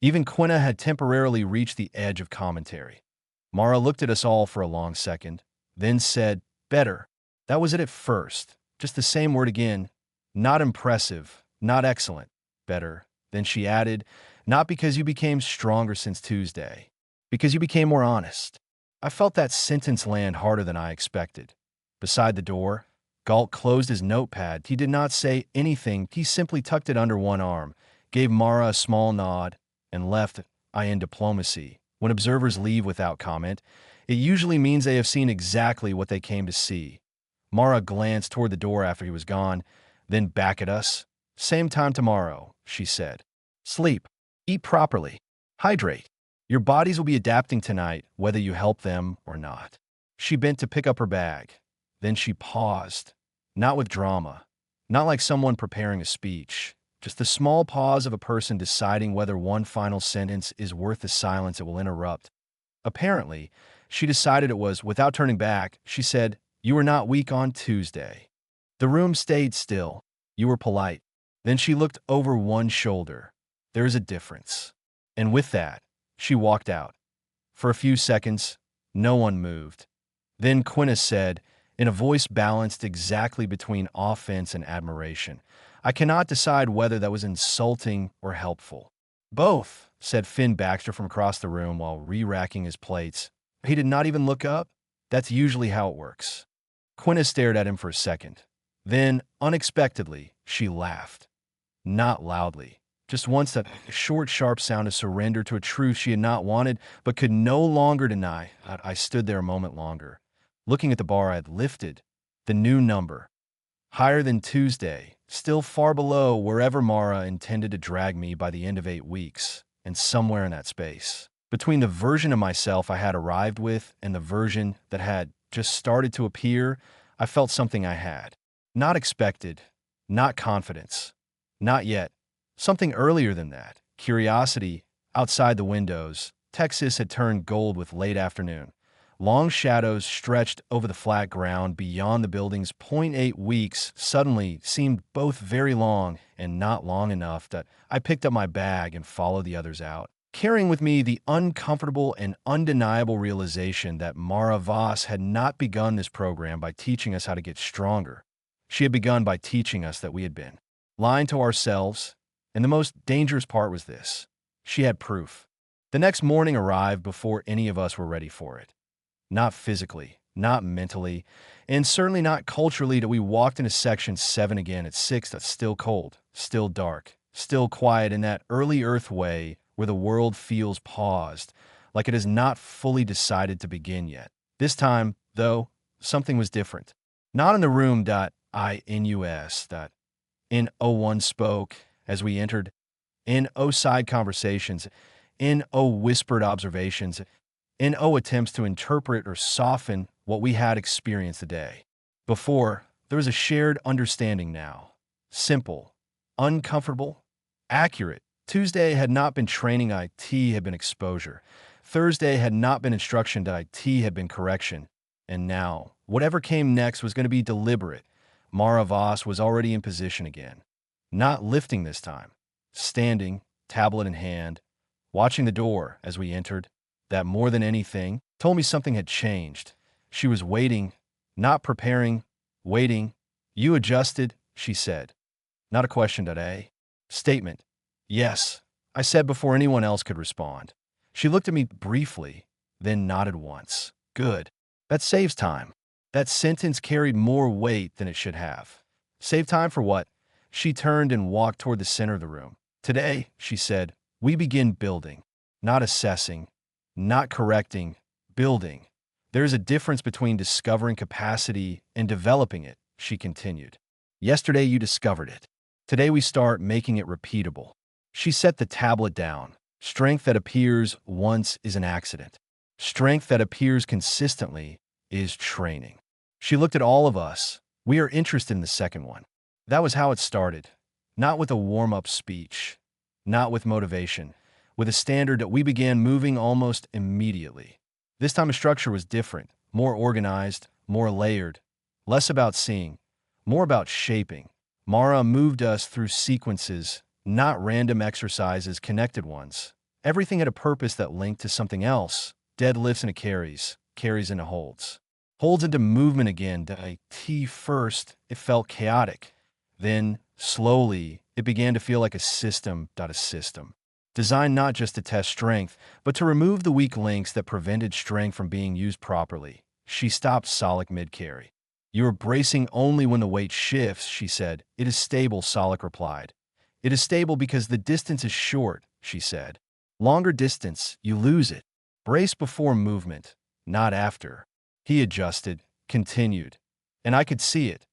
Even Quina had temporarily reached the edge of commentary. Mara looked at us all for a long second, then said, "Better." That was it at first. Just the same word again. Not impressive, not excellent. Better. Then she added, "Not because you became stronger since Tuesday. Because you became more honest." I felt that sentence land harder than I expected. Beside the door, Galt closed his notepad. He did not say anything. He simply tucked it under one arm, gave Mara a small nod, and left. In diplomacy, when observers leave without comment, it usually means they have seen exactly what they came to see. Mara glanced toward the door after he was gone, then back at us. "Same time tomorrow," she said. "Sleep. Eat properly. Hydrate. Your bodies will be adapting tonight, whether you help them or not." She bent to pick up her bag. Then she paused. Not with drama. Not like someone preparing a speech. Just the small pause of a person deciding whether one final sentence is worth the silence it will interrupt. Apparently, she decided it was. Without turning back, she said, "You were not weak on Tuesday." The room stayed still. "You were polite." Then she looked over one shoulder. "There is a difference." And with that, she walked out. For a few seconds, no one moved. Then Quina said, in a voice balanced exactly between offense and admiration, "I cannot decide whether that was insulting or helpful." "Both," said Finn Baxter from across the room while re-racking his plates. He did not even look up. That's usually how it works. Quina stared at him for a second. Then, unexpectedly, she laughed. Not loudly. Just once, that short, sharp sound of surrender to a truth she had not wanted but could no longer deny. I stood there a moment longer, looking at the bar I had lifted. The new number. Higher than Tuesday, still far below wherever Mara intended to drag me by the end of 8 weeks, and somewhere in that space, between the version of myself I had arrived with and the version that had just started to appear, I felt something I had not expected, not confidence, not yet. Something earlier than that, curiosity. Outside the windows, Texas had turned gold with late afternoon. Long shadows stretched over the flat ground beyond the buildings. 8 weeks suddenly seemed both very long and not long enough that I picked up my bag and followed the others out, carrying with me the uncomfortable and undeniable realization that Mara Voss had not begun this program by teaching us how to get stronger. She had begun by teaching us that we had been lying to ourselves. And the most dangerous part was this. She had proof. The next morning arrived before any of us were ready for it. Not physically, not mentally, and certainly not culturally. That we walked into Section 7 again at 6. That's still cold, still dark, still quiet in that early Earth way where the world feels paused, like it has not fully decided to begin yet. This time, though, something was different. Not in the room. INUS. N01 spoke as we entered. N0 side conversations. N0 whispered observations. N0 attempts to interpret or soften what we had experienced today. Before, there was a shared understanding now. Simple, uncomfortable, accurate. Tuesday had not been training. IT had been exposure. Thursday had not been instruction. IT had been correction. And now, whatever came next was going to be deliberate. Mara Voss was already in position again. Not lifting this time. Standing, tablet in hand, watching the door as we entered. That more than anything told me something had changed. She was waiting, not preparing, waiting. "You adjusted," she said. Not a question today. Statement. Yes, I said before anyone else could respond. She looked at me briefly, then nodded once. Good. That saves time. That sentence carried more weight than it should have. Save time for what? She turned and walked toward the center of the room. Today, she said, we begin building, not assessing, not correcting, building. There is a difference between discovering capacity and developing it, she continued. Yesterday you discovered it. Today we start making it repeatable. She set the tablet down. Strength that appears once is an accident. Strength that appears consistently is training. She looked at all of us. We are interested in the second one. That was how it started. Not with a warm-up speech. Not with motivation. With a standard that we began moving almost immediately. This time the structure was different, more organized, more layered. Less about seeing, more about shaping. Mara moved us through sequences, not random exercises, connected ones. Everything had a purpose that linked to something else. Deadlifts into carries, carries into holds. Holds into movement again. T first, it felt chaotic. Then, slowly, it began to feel like a system. A system. Designed not just to test strength, but to remove the weak links that prevented strength from being used properly. She stopped Solak mid-carry. You are bracing only when the weight shifts, she said. It is stable, Solak replied. It is stable because the distance is short, she said. Longer distance, you lose it. Brace before movement, not after. He adjusted, continued. And I could see it.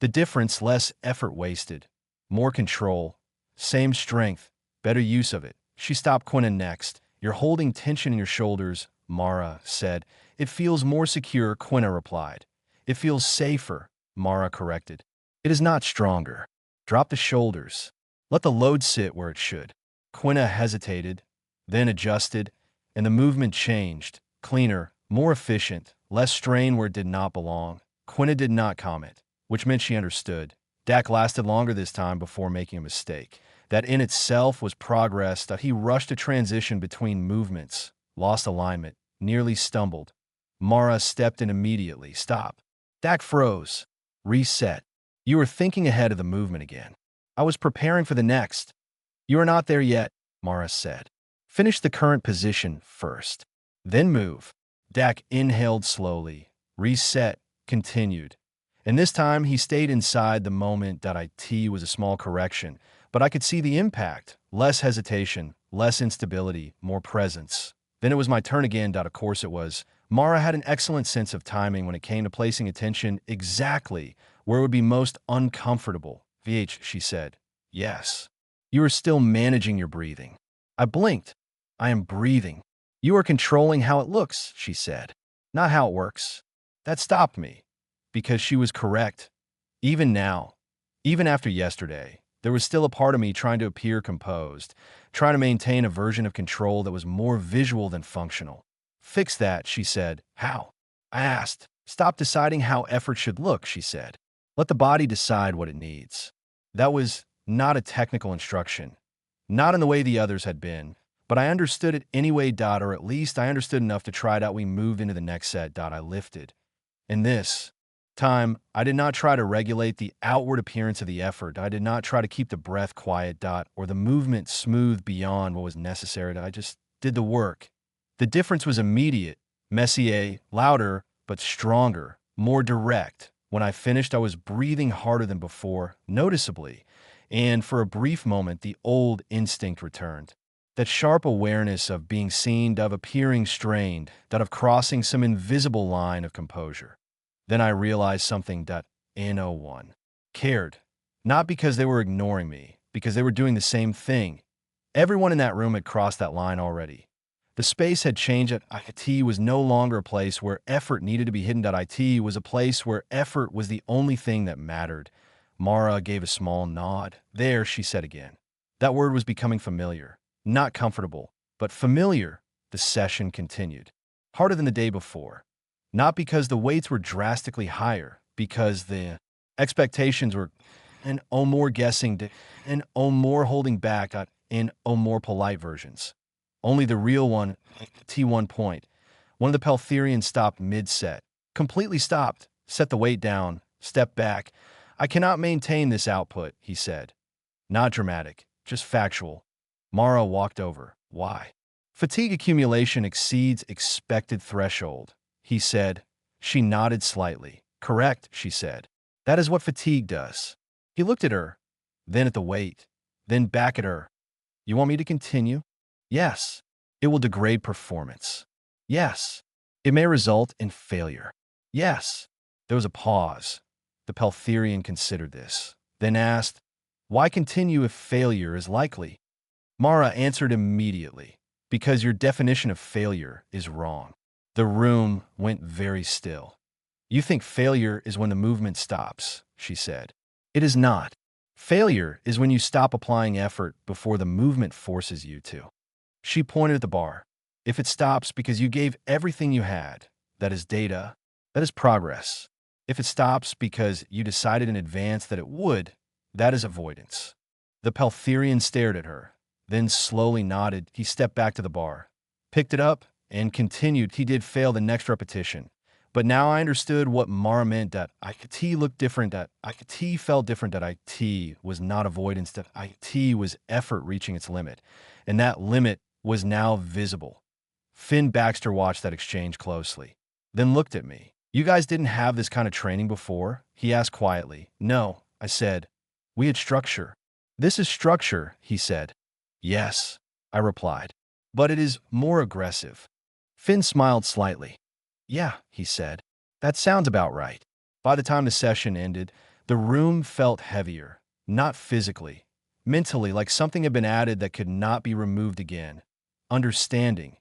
The difference, less effort wasted. More control. Same strength. Better use of it. She stopped Quinna next. You're holding tension in your shoulders, Mara said. It feels more secure, Quinna replied. It feels safer, Mara corrected. It is not stronger. Drop the shoulders. Let the load sit where it should. Quinna hesitated, then adjusted, and the movement changed. Cleaner, more efficient, less strain where it did not belong. Quinna did not comment, which meant she understood. Dak lasted longer this time before making a mistake. That in itself was progress, that he rushed a transition between movements, lost alignment, nearly stumbled. Mara stepped in immediately. Stop. Dak froze. Reset. You were thinking ahead of the movement again. I was preparing for the next. You are not there yet, Mara said. Finish the current position first. Then move. Dak inhaled slowly. Reset. Continued. And this time he stayed inside the moment. It was a small correction, but I could see the impact. Less hesitation, less instability, more presence. Then it was my turn again. Of course it was. Mara had an excellent sense of timing when it came to placing attention exactly where it would be most uncomfortable. VH, she said. Yes. You are still managing your breathing. I blinked. I am breathing. You are controlling how it looks, she said. Not how it works. That stopped me. Because she was correct. Even now, even after yesterday, there was still a part of me trying to appear composed, trying to maintain a version of control that was more visual than functional. Fix that, she said. How? I asked. Stop deciding how effort should look, she said. Let the body decide what it needs. That was not a technical instruction, not in the way the others had been, but I understood it anyway. Or at least I understood enough to try it out. We moved into the next set. I lifted. And this time, I did not try to regulate the outward appearance of the effort. I did not try to keep the breath quiet. Or the movement smooth beyond what was necessary. I just did the work. The difference was immediate, messier, louder, but stronger, more direct. When I finished, I was breathing harder than before, noticeably, and for a brief moment, the old instinct returned. That sharp awareness of being seen, of appearing strained, of crossing some invisible line of composure. Then I realized something. No one cared. Not because they were ignoring me, because they were doing the same thing. Everyone in that room had crossed that line already. The space had changed. IT was no longer a place where effort needed to be hidden. IT was a place where effort was the only thing that mattered. Mara gave a small nod. There, she said again. That word was becoming familiar. Not comfortable, but familiar. The session continued. Harder than the day before. Not because the weights were drastically higher, because the expectations were more guessing, more holding back, more polite versions. Only the real one, T1 point. One of the Peltherians stopped mid-set. Completely stopped, set the weight down, stepped back. I cannot maintain this output, he said. Not dramatic, just factual. Mara walked over. Why? Fatigue accumulation exceeds expected threshold, he said. She nodded slightly. Correct, she said. That is what fatigue does. He looked at her, then at the weight, then back at her. You want me to continue? Yes. It will degrade performance. Yes. It may result in failure. Yes. There was a pause. The Peltherian considered this, then asked, why continue if failure is likely? Mara answered immediately, because your definition of failure is wrong. The room went very still. You think failure is when the movement stops, she said. It is not. Failure is when you stop applying effort before the movement forces you to. She pointed at the bar. If it stops because you gave everything you had, that is data, that is progress. If it stops because you decided in advance that it would, that is avoidance. The Peltherian stared at her, then slowly nodded. He stepped back to the bar, picked it up, and continued. He did fail the next repetition. But now I understood what Mara meant, that IT looked different, that IT felt different, that IT was not avoidance, that IT was effort reaching its limit. And that limit was now visible. Finn Baxter watched that exchange closely, then looked at me. You guys didn't have this kind of training before? He asked quietly. No, I said. We had structure. This is structure, he said. Yes, I replied. But it is more aggressive. Finn smiled slightly. Yeah, he said. That sounds about right. By the time the session ended, the room felt heavier, not physically, mentally, like something had been added that could not be removed again. Understanding,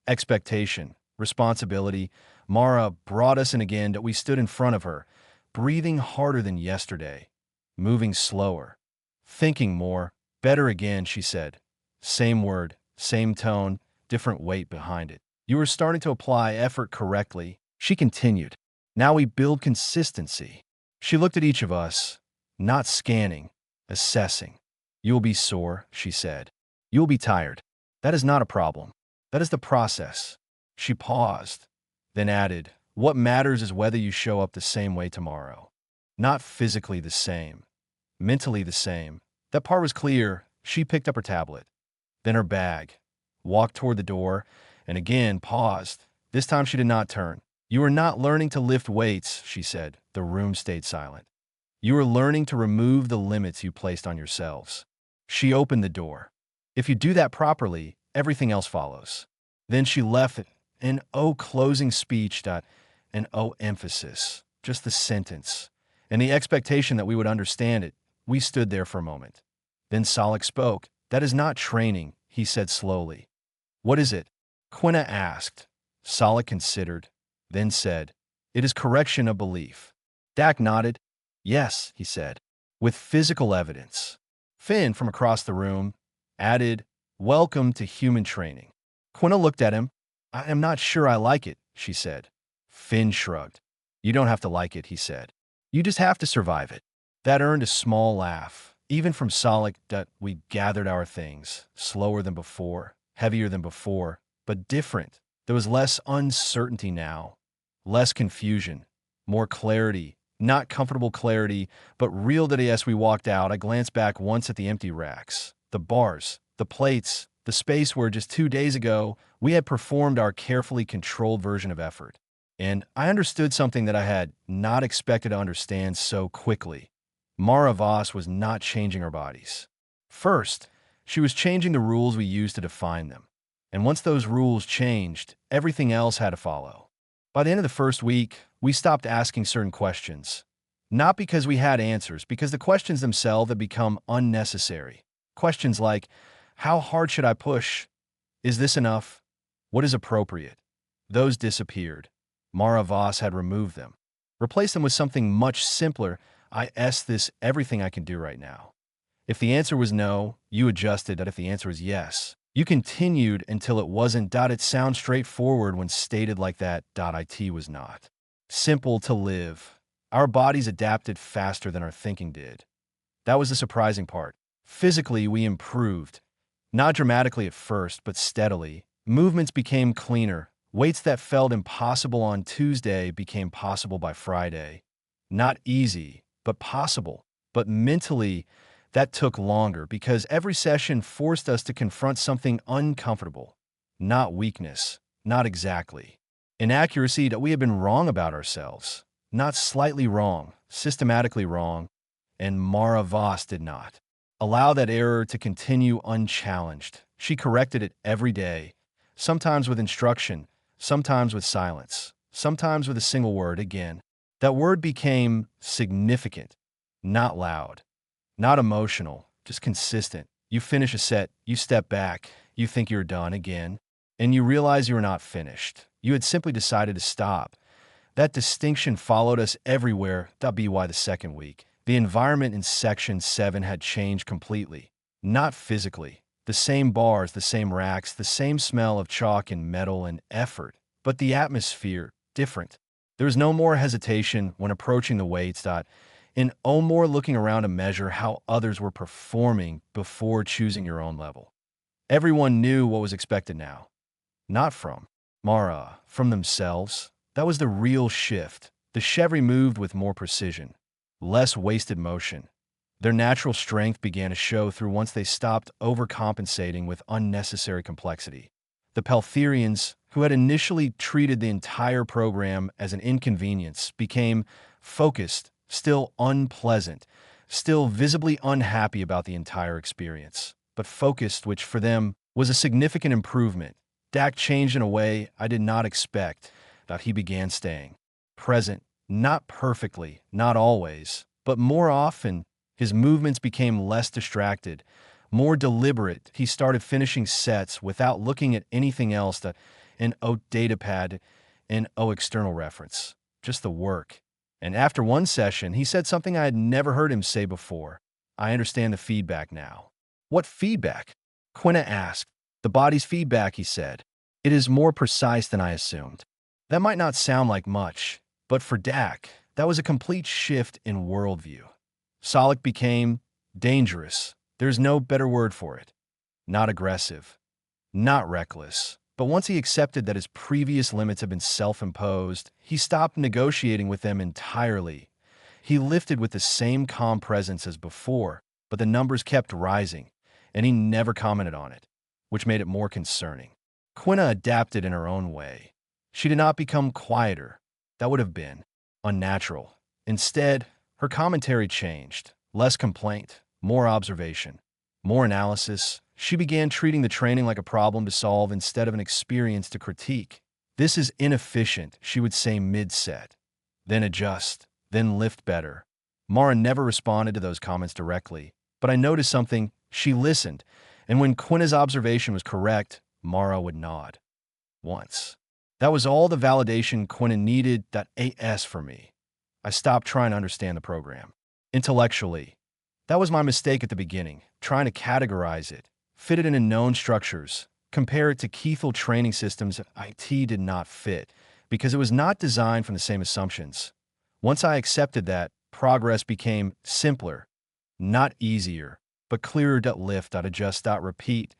expectation, responsibility. Mara brought us in again that we stood in front of her, breathing harder than yesterday, moving slower, thinking more. Better again, she said. Same word, same tone, different weight behind it. You were starting to apply effort correctly, she continued. Now we build consistency. She looked at each of us, not scanning, assessing. You will be sore, she said. You will be tired. That is not a problem. That is the process. She paused, then added, what matters is whether you show up the same way tomorrow. Not physically the same, mentally the same. That part was clear. She picked up her tablet, then her bag, walked toward the door, and again paused. This time she did not turn. You are not learning to lift weights, she said. The room stayed silent. You are learning to remove the limits you placed on yourselves. She opened the door. If you do that properly, everything else follows. Then she left it. An O closing speech, an O emphasis, just the sentence, and the expectation that we would understand it. We stood there for a moment. Then Solak spoke. That is not training, he said slowly. What is it? Quina asked. Solak considered, then said, it is correction of belief. Dak nodded. Yes, he said, with physical evidence. Finn, from across the room, added, welcome to human training. Quina looked at him. I am not sure I like it, she said. Finn shrugged. You don't have to like it, he said. You just have to survive it. That earned a small laugh, even from Solak. We gathered our things, slower than before, heavier than before, but different. There was less uncertainty now, less confusion, more clarity, not comfortable clarity, but real that as we walked out, I glanced back once at the empty racks, the bars, the plates, the space where just 2 days ago we had performed our carefully controlled version of effort. And I understood something that I had not expected to understand so quickly. Mara Voss was not changing our bodies. First, she was changing the rules we used to define them. And once those rules changed, everything else had to follow. By the end of the first week, we stopped asking certain questions. Not because we had answers, because the questions themselves had become unnecessary. Questions like, how hard should I push? Is this enough? What is appropriate? Those disappeared. Mara Voss had removed them. Replaced them with something much simpler. I asked this everything I can do right now. If the answer was no, you adjusted. That if the answer was yes, you continued until it wasn't. It sounds straightforward when stated like that. It was not. Simple to live. Our bodies adapted faster than our thinking did. That was the surprising part. Physically, we improved. Not dramatically at first, but steadily. Movements became cleaner. Weights that felt impossible on Tuesday became possible by Friday. Not easy, but possible. But mentally, that took longer because every session forced us to confront something uncomfortable. Not weakness, not exactly. Inaccuracy that we had been wrong about ourselves. Not slightly wrong, systematically wrong, and Mara Voss did not allow that error to continue unchallenged. She corrected it every day, sometimes with instruction, sometimes with silence, sometimes with a single word again. That word became significant, not loud, not emotional, just consistent. You finish a set, you step back, you think you're done again, and you realize you're not finished. You had simply decided to stop. That distinction followed us everywhere. That'd be why the second week. The environment in Section 7 had changed completely. Not physically. The same bars, the same racks, the same smell of chalk and metal and effort. But the atmosphere, different. There was no more hesitation when approaching the weights, and no more looking around to measure how others were performing before choosing your own level. Everyone knew what was expected now. Not from Mara, from themselves. That was the real shift. The Chevy moved with more precision, less wasted motion. Their natural strength began to show through once they stopped overcompensating with unnecessary complexity. The Peltherians, who had initially treated the entire program as an inconvenience, became focused, still unpleasant, still visibly unhappy about the entire experience, but focused, which for them was a significant improvement. Dak changed in a way I did not expect. That he began staying present, not perfectly, not always, but more often. His movements became less distracted, more deliberate. He started finishing sets without looking at anything else, an datapad, an external reference, just the work. And after one session, he said something I had never heard him say before. I understand the feedback now. What feedback? Quina asked. The body's feedback, he said. It is more precise than I assumed. That might not sound like much, but for Dak, that was a complete shift in worldview. Solid became dangerous. There's no better word for it. Not aggressive, not reckless. But once he accepted that his previous limits had been self-imposed, he stopped negotiating with them entirely. He lifted with the same calm presence as before, but the numbers kept rising, and he never commented on it, which made it more concerning. Quina adapted in her own way. She did not become quieter. That would have been unnatural. Instead, her commentary changed. Less complaint, more observation, more analysis. She began treating the training like a problem to solve instead of an experience to critique. This is inefficient, she would say mid-set. Then adjust, then lift better. Mara never responded to those comments directly, but I noticed something. She listened, and when Quina's observation was correct, Mara would nod. Once. That was all the validation Quina needed. That AS for me. I stopped trying to understand the program. Intellectually. That was my mistake at the beginning, trying to categorize it, fit it into known structures, compare it to Keithel training systems IT did not fit, because it was not designed from the same assumptions. Once I accepted that, progress became simpler, not easier, but clearer. Lift, adjust, repeat,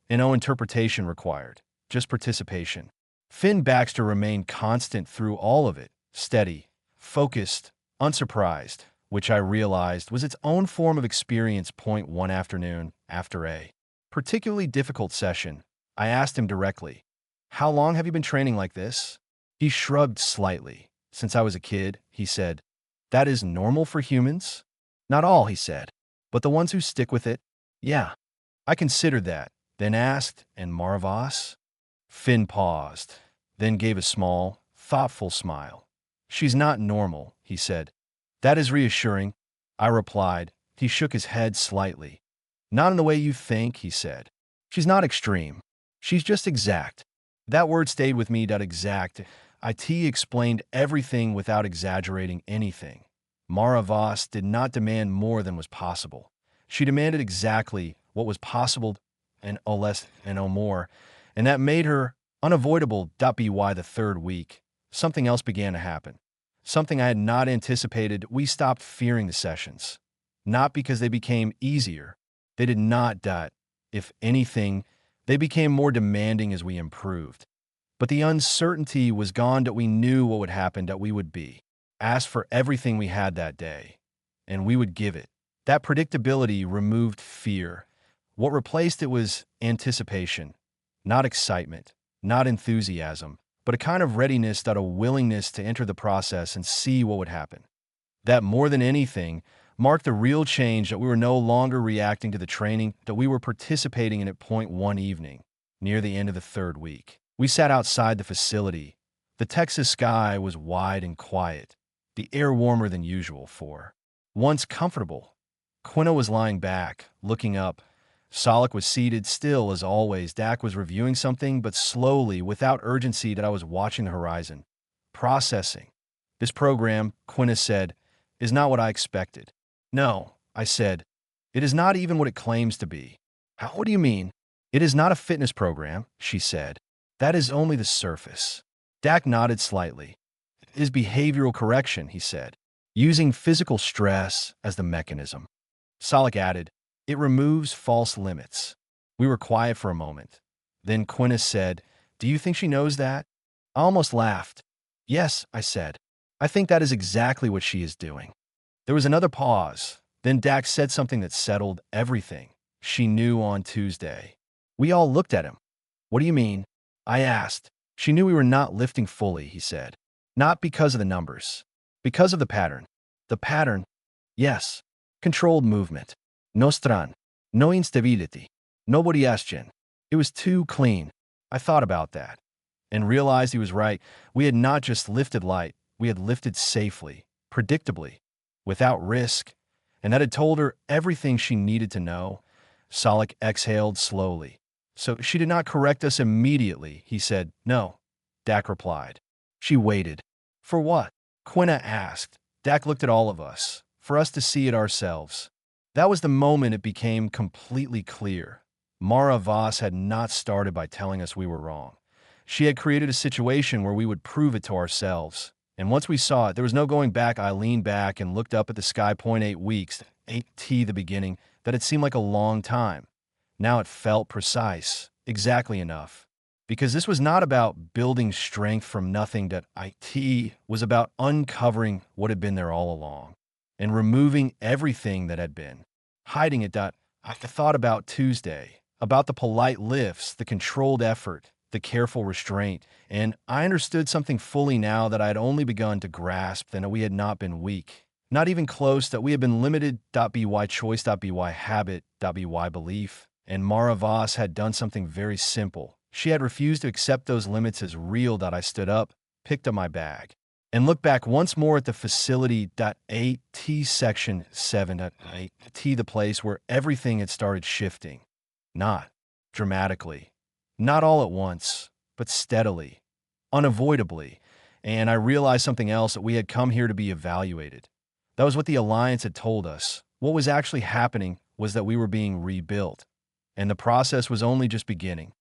and no interpretation required, just participation. Finn Baxter remained constant through all of it, steady, focused, unsurprised, which I realized was its own form of experience. Point one afternoon, after a particularly difficult session, I asked him directly, "How long have you been training like this?" He shrugged slightly. "Since I was a kid," he said. "That is normal for humans?" "Not all," he said, "but the ones who stick with it." "Yeah." I considered that, then asked, "And Maravas?" Finn paused, then gave a small, thoughtful smile. "She's not normal," he said. "That is reassuring," I replied. He shook his head slightly. "Not in the way you think," he said. "She's not extreme. She's just exact." That word stayed with me. Exact. IT explained everything without exaggerating anything. Mara Voss did not demand more than was possible. She demanded exactly what was possible and no less and no more, and that made her unavoidable. By the third week, something else began to happen. Something I had not anticipated. We stopped fearing the sessions. Not because they became easier. They did not. If anything, they became more demanding as we improved. But the uncertainty was gone. We knew what would happen. We would be asked for everything we had that day. and we would give it. That predictability removed fear. What replaced it was anticipation, not excitement, not enthusiasm, but a kind of readiness, that a willingness to enter the process and see what would happen. That, more than anything, marked the real change, that we were no longer reacting to the training, that we were participating in it. Point one evening, near the end of the third week. We sat outside the facility. The Texas sky was wide and quiet, the air warmer than usual for once comfortable. Quina was lying back, looking up. Solak was seated, still as always. Dak was reviewing something, but slowly, without urgency. That I was watching the horizon. Processing. This program, Quina said, is not what I expected. No, I said. It is not even what it claims to be. What do you mean? It is not a fitness program, she said. That is only the surface. Dak nodded slightly. It is behavioral correction, he said, using physical stress as the mechanism. Solak added, it removes false limits. We were quiet for a moment. Then Quina said, do you think she knows that? I almost laughed. Yes, I said. I think that is exactly what she is doing. There was another pause. Then Dak said something that settled everything. She knew on Tuesday. We all looked at him. What do you mean? I asked. She knew we were not lifting fully, he said. Not because of the numbers. Because of the pattern. The pattern? Yes. Controlled movement. No stran. No instability. No variation. It was too clean. I thought about that and realized he was right. We had not just lifted light, we had lifted safely, predictably, without risk, and that had told her everything she needed to know. Solak exhaled slowly. So she did not correct us immediately, he said. No, Dak replied. She waited. For what? Quina asked. Dak looked at all of us, for us to see it ourselves. That was the moment it became completely clear. Mara Voss had not started by telling us we were wrong. She had created a situation where we would prove it to ourselves. And once we saw it, there was no going back. I leaned back and looked up at the sky. 8 weeks, 8T the beginning, that it seemed like a long time. Now it felt precise, exactly enough. Because this was not about building strength from nothing. That IT was about uncovering what had been there all along and removing everything that had been, hiding it. I thought about Tuesday, about the polite lifts, the controlled effort, the careful restraint, and I understood something fully now that I had only begun to grasp, and that we had not been weak, not even close, that we had been limited. By choice, by habit, by belief, and Mara Voss had done something very simple. She had refused to accept those limits as real. I stood up, picked up my bag, and looked back once more at the facility. 8T section 7.8T, the place where everything had started shifting. Not dramatically. Not all at once, but steadily, unavoidably, and I realized something else, that we had come here to be evaluated. That was what the Alliance had told us. What was actually happening was that we were being rebuilt, and the process was only just beginning.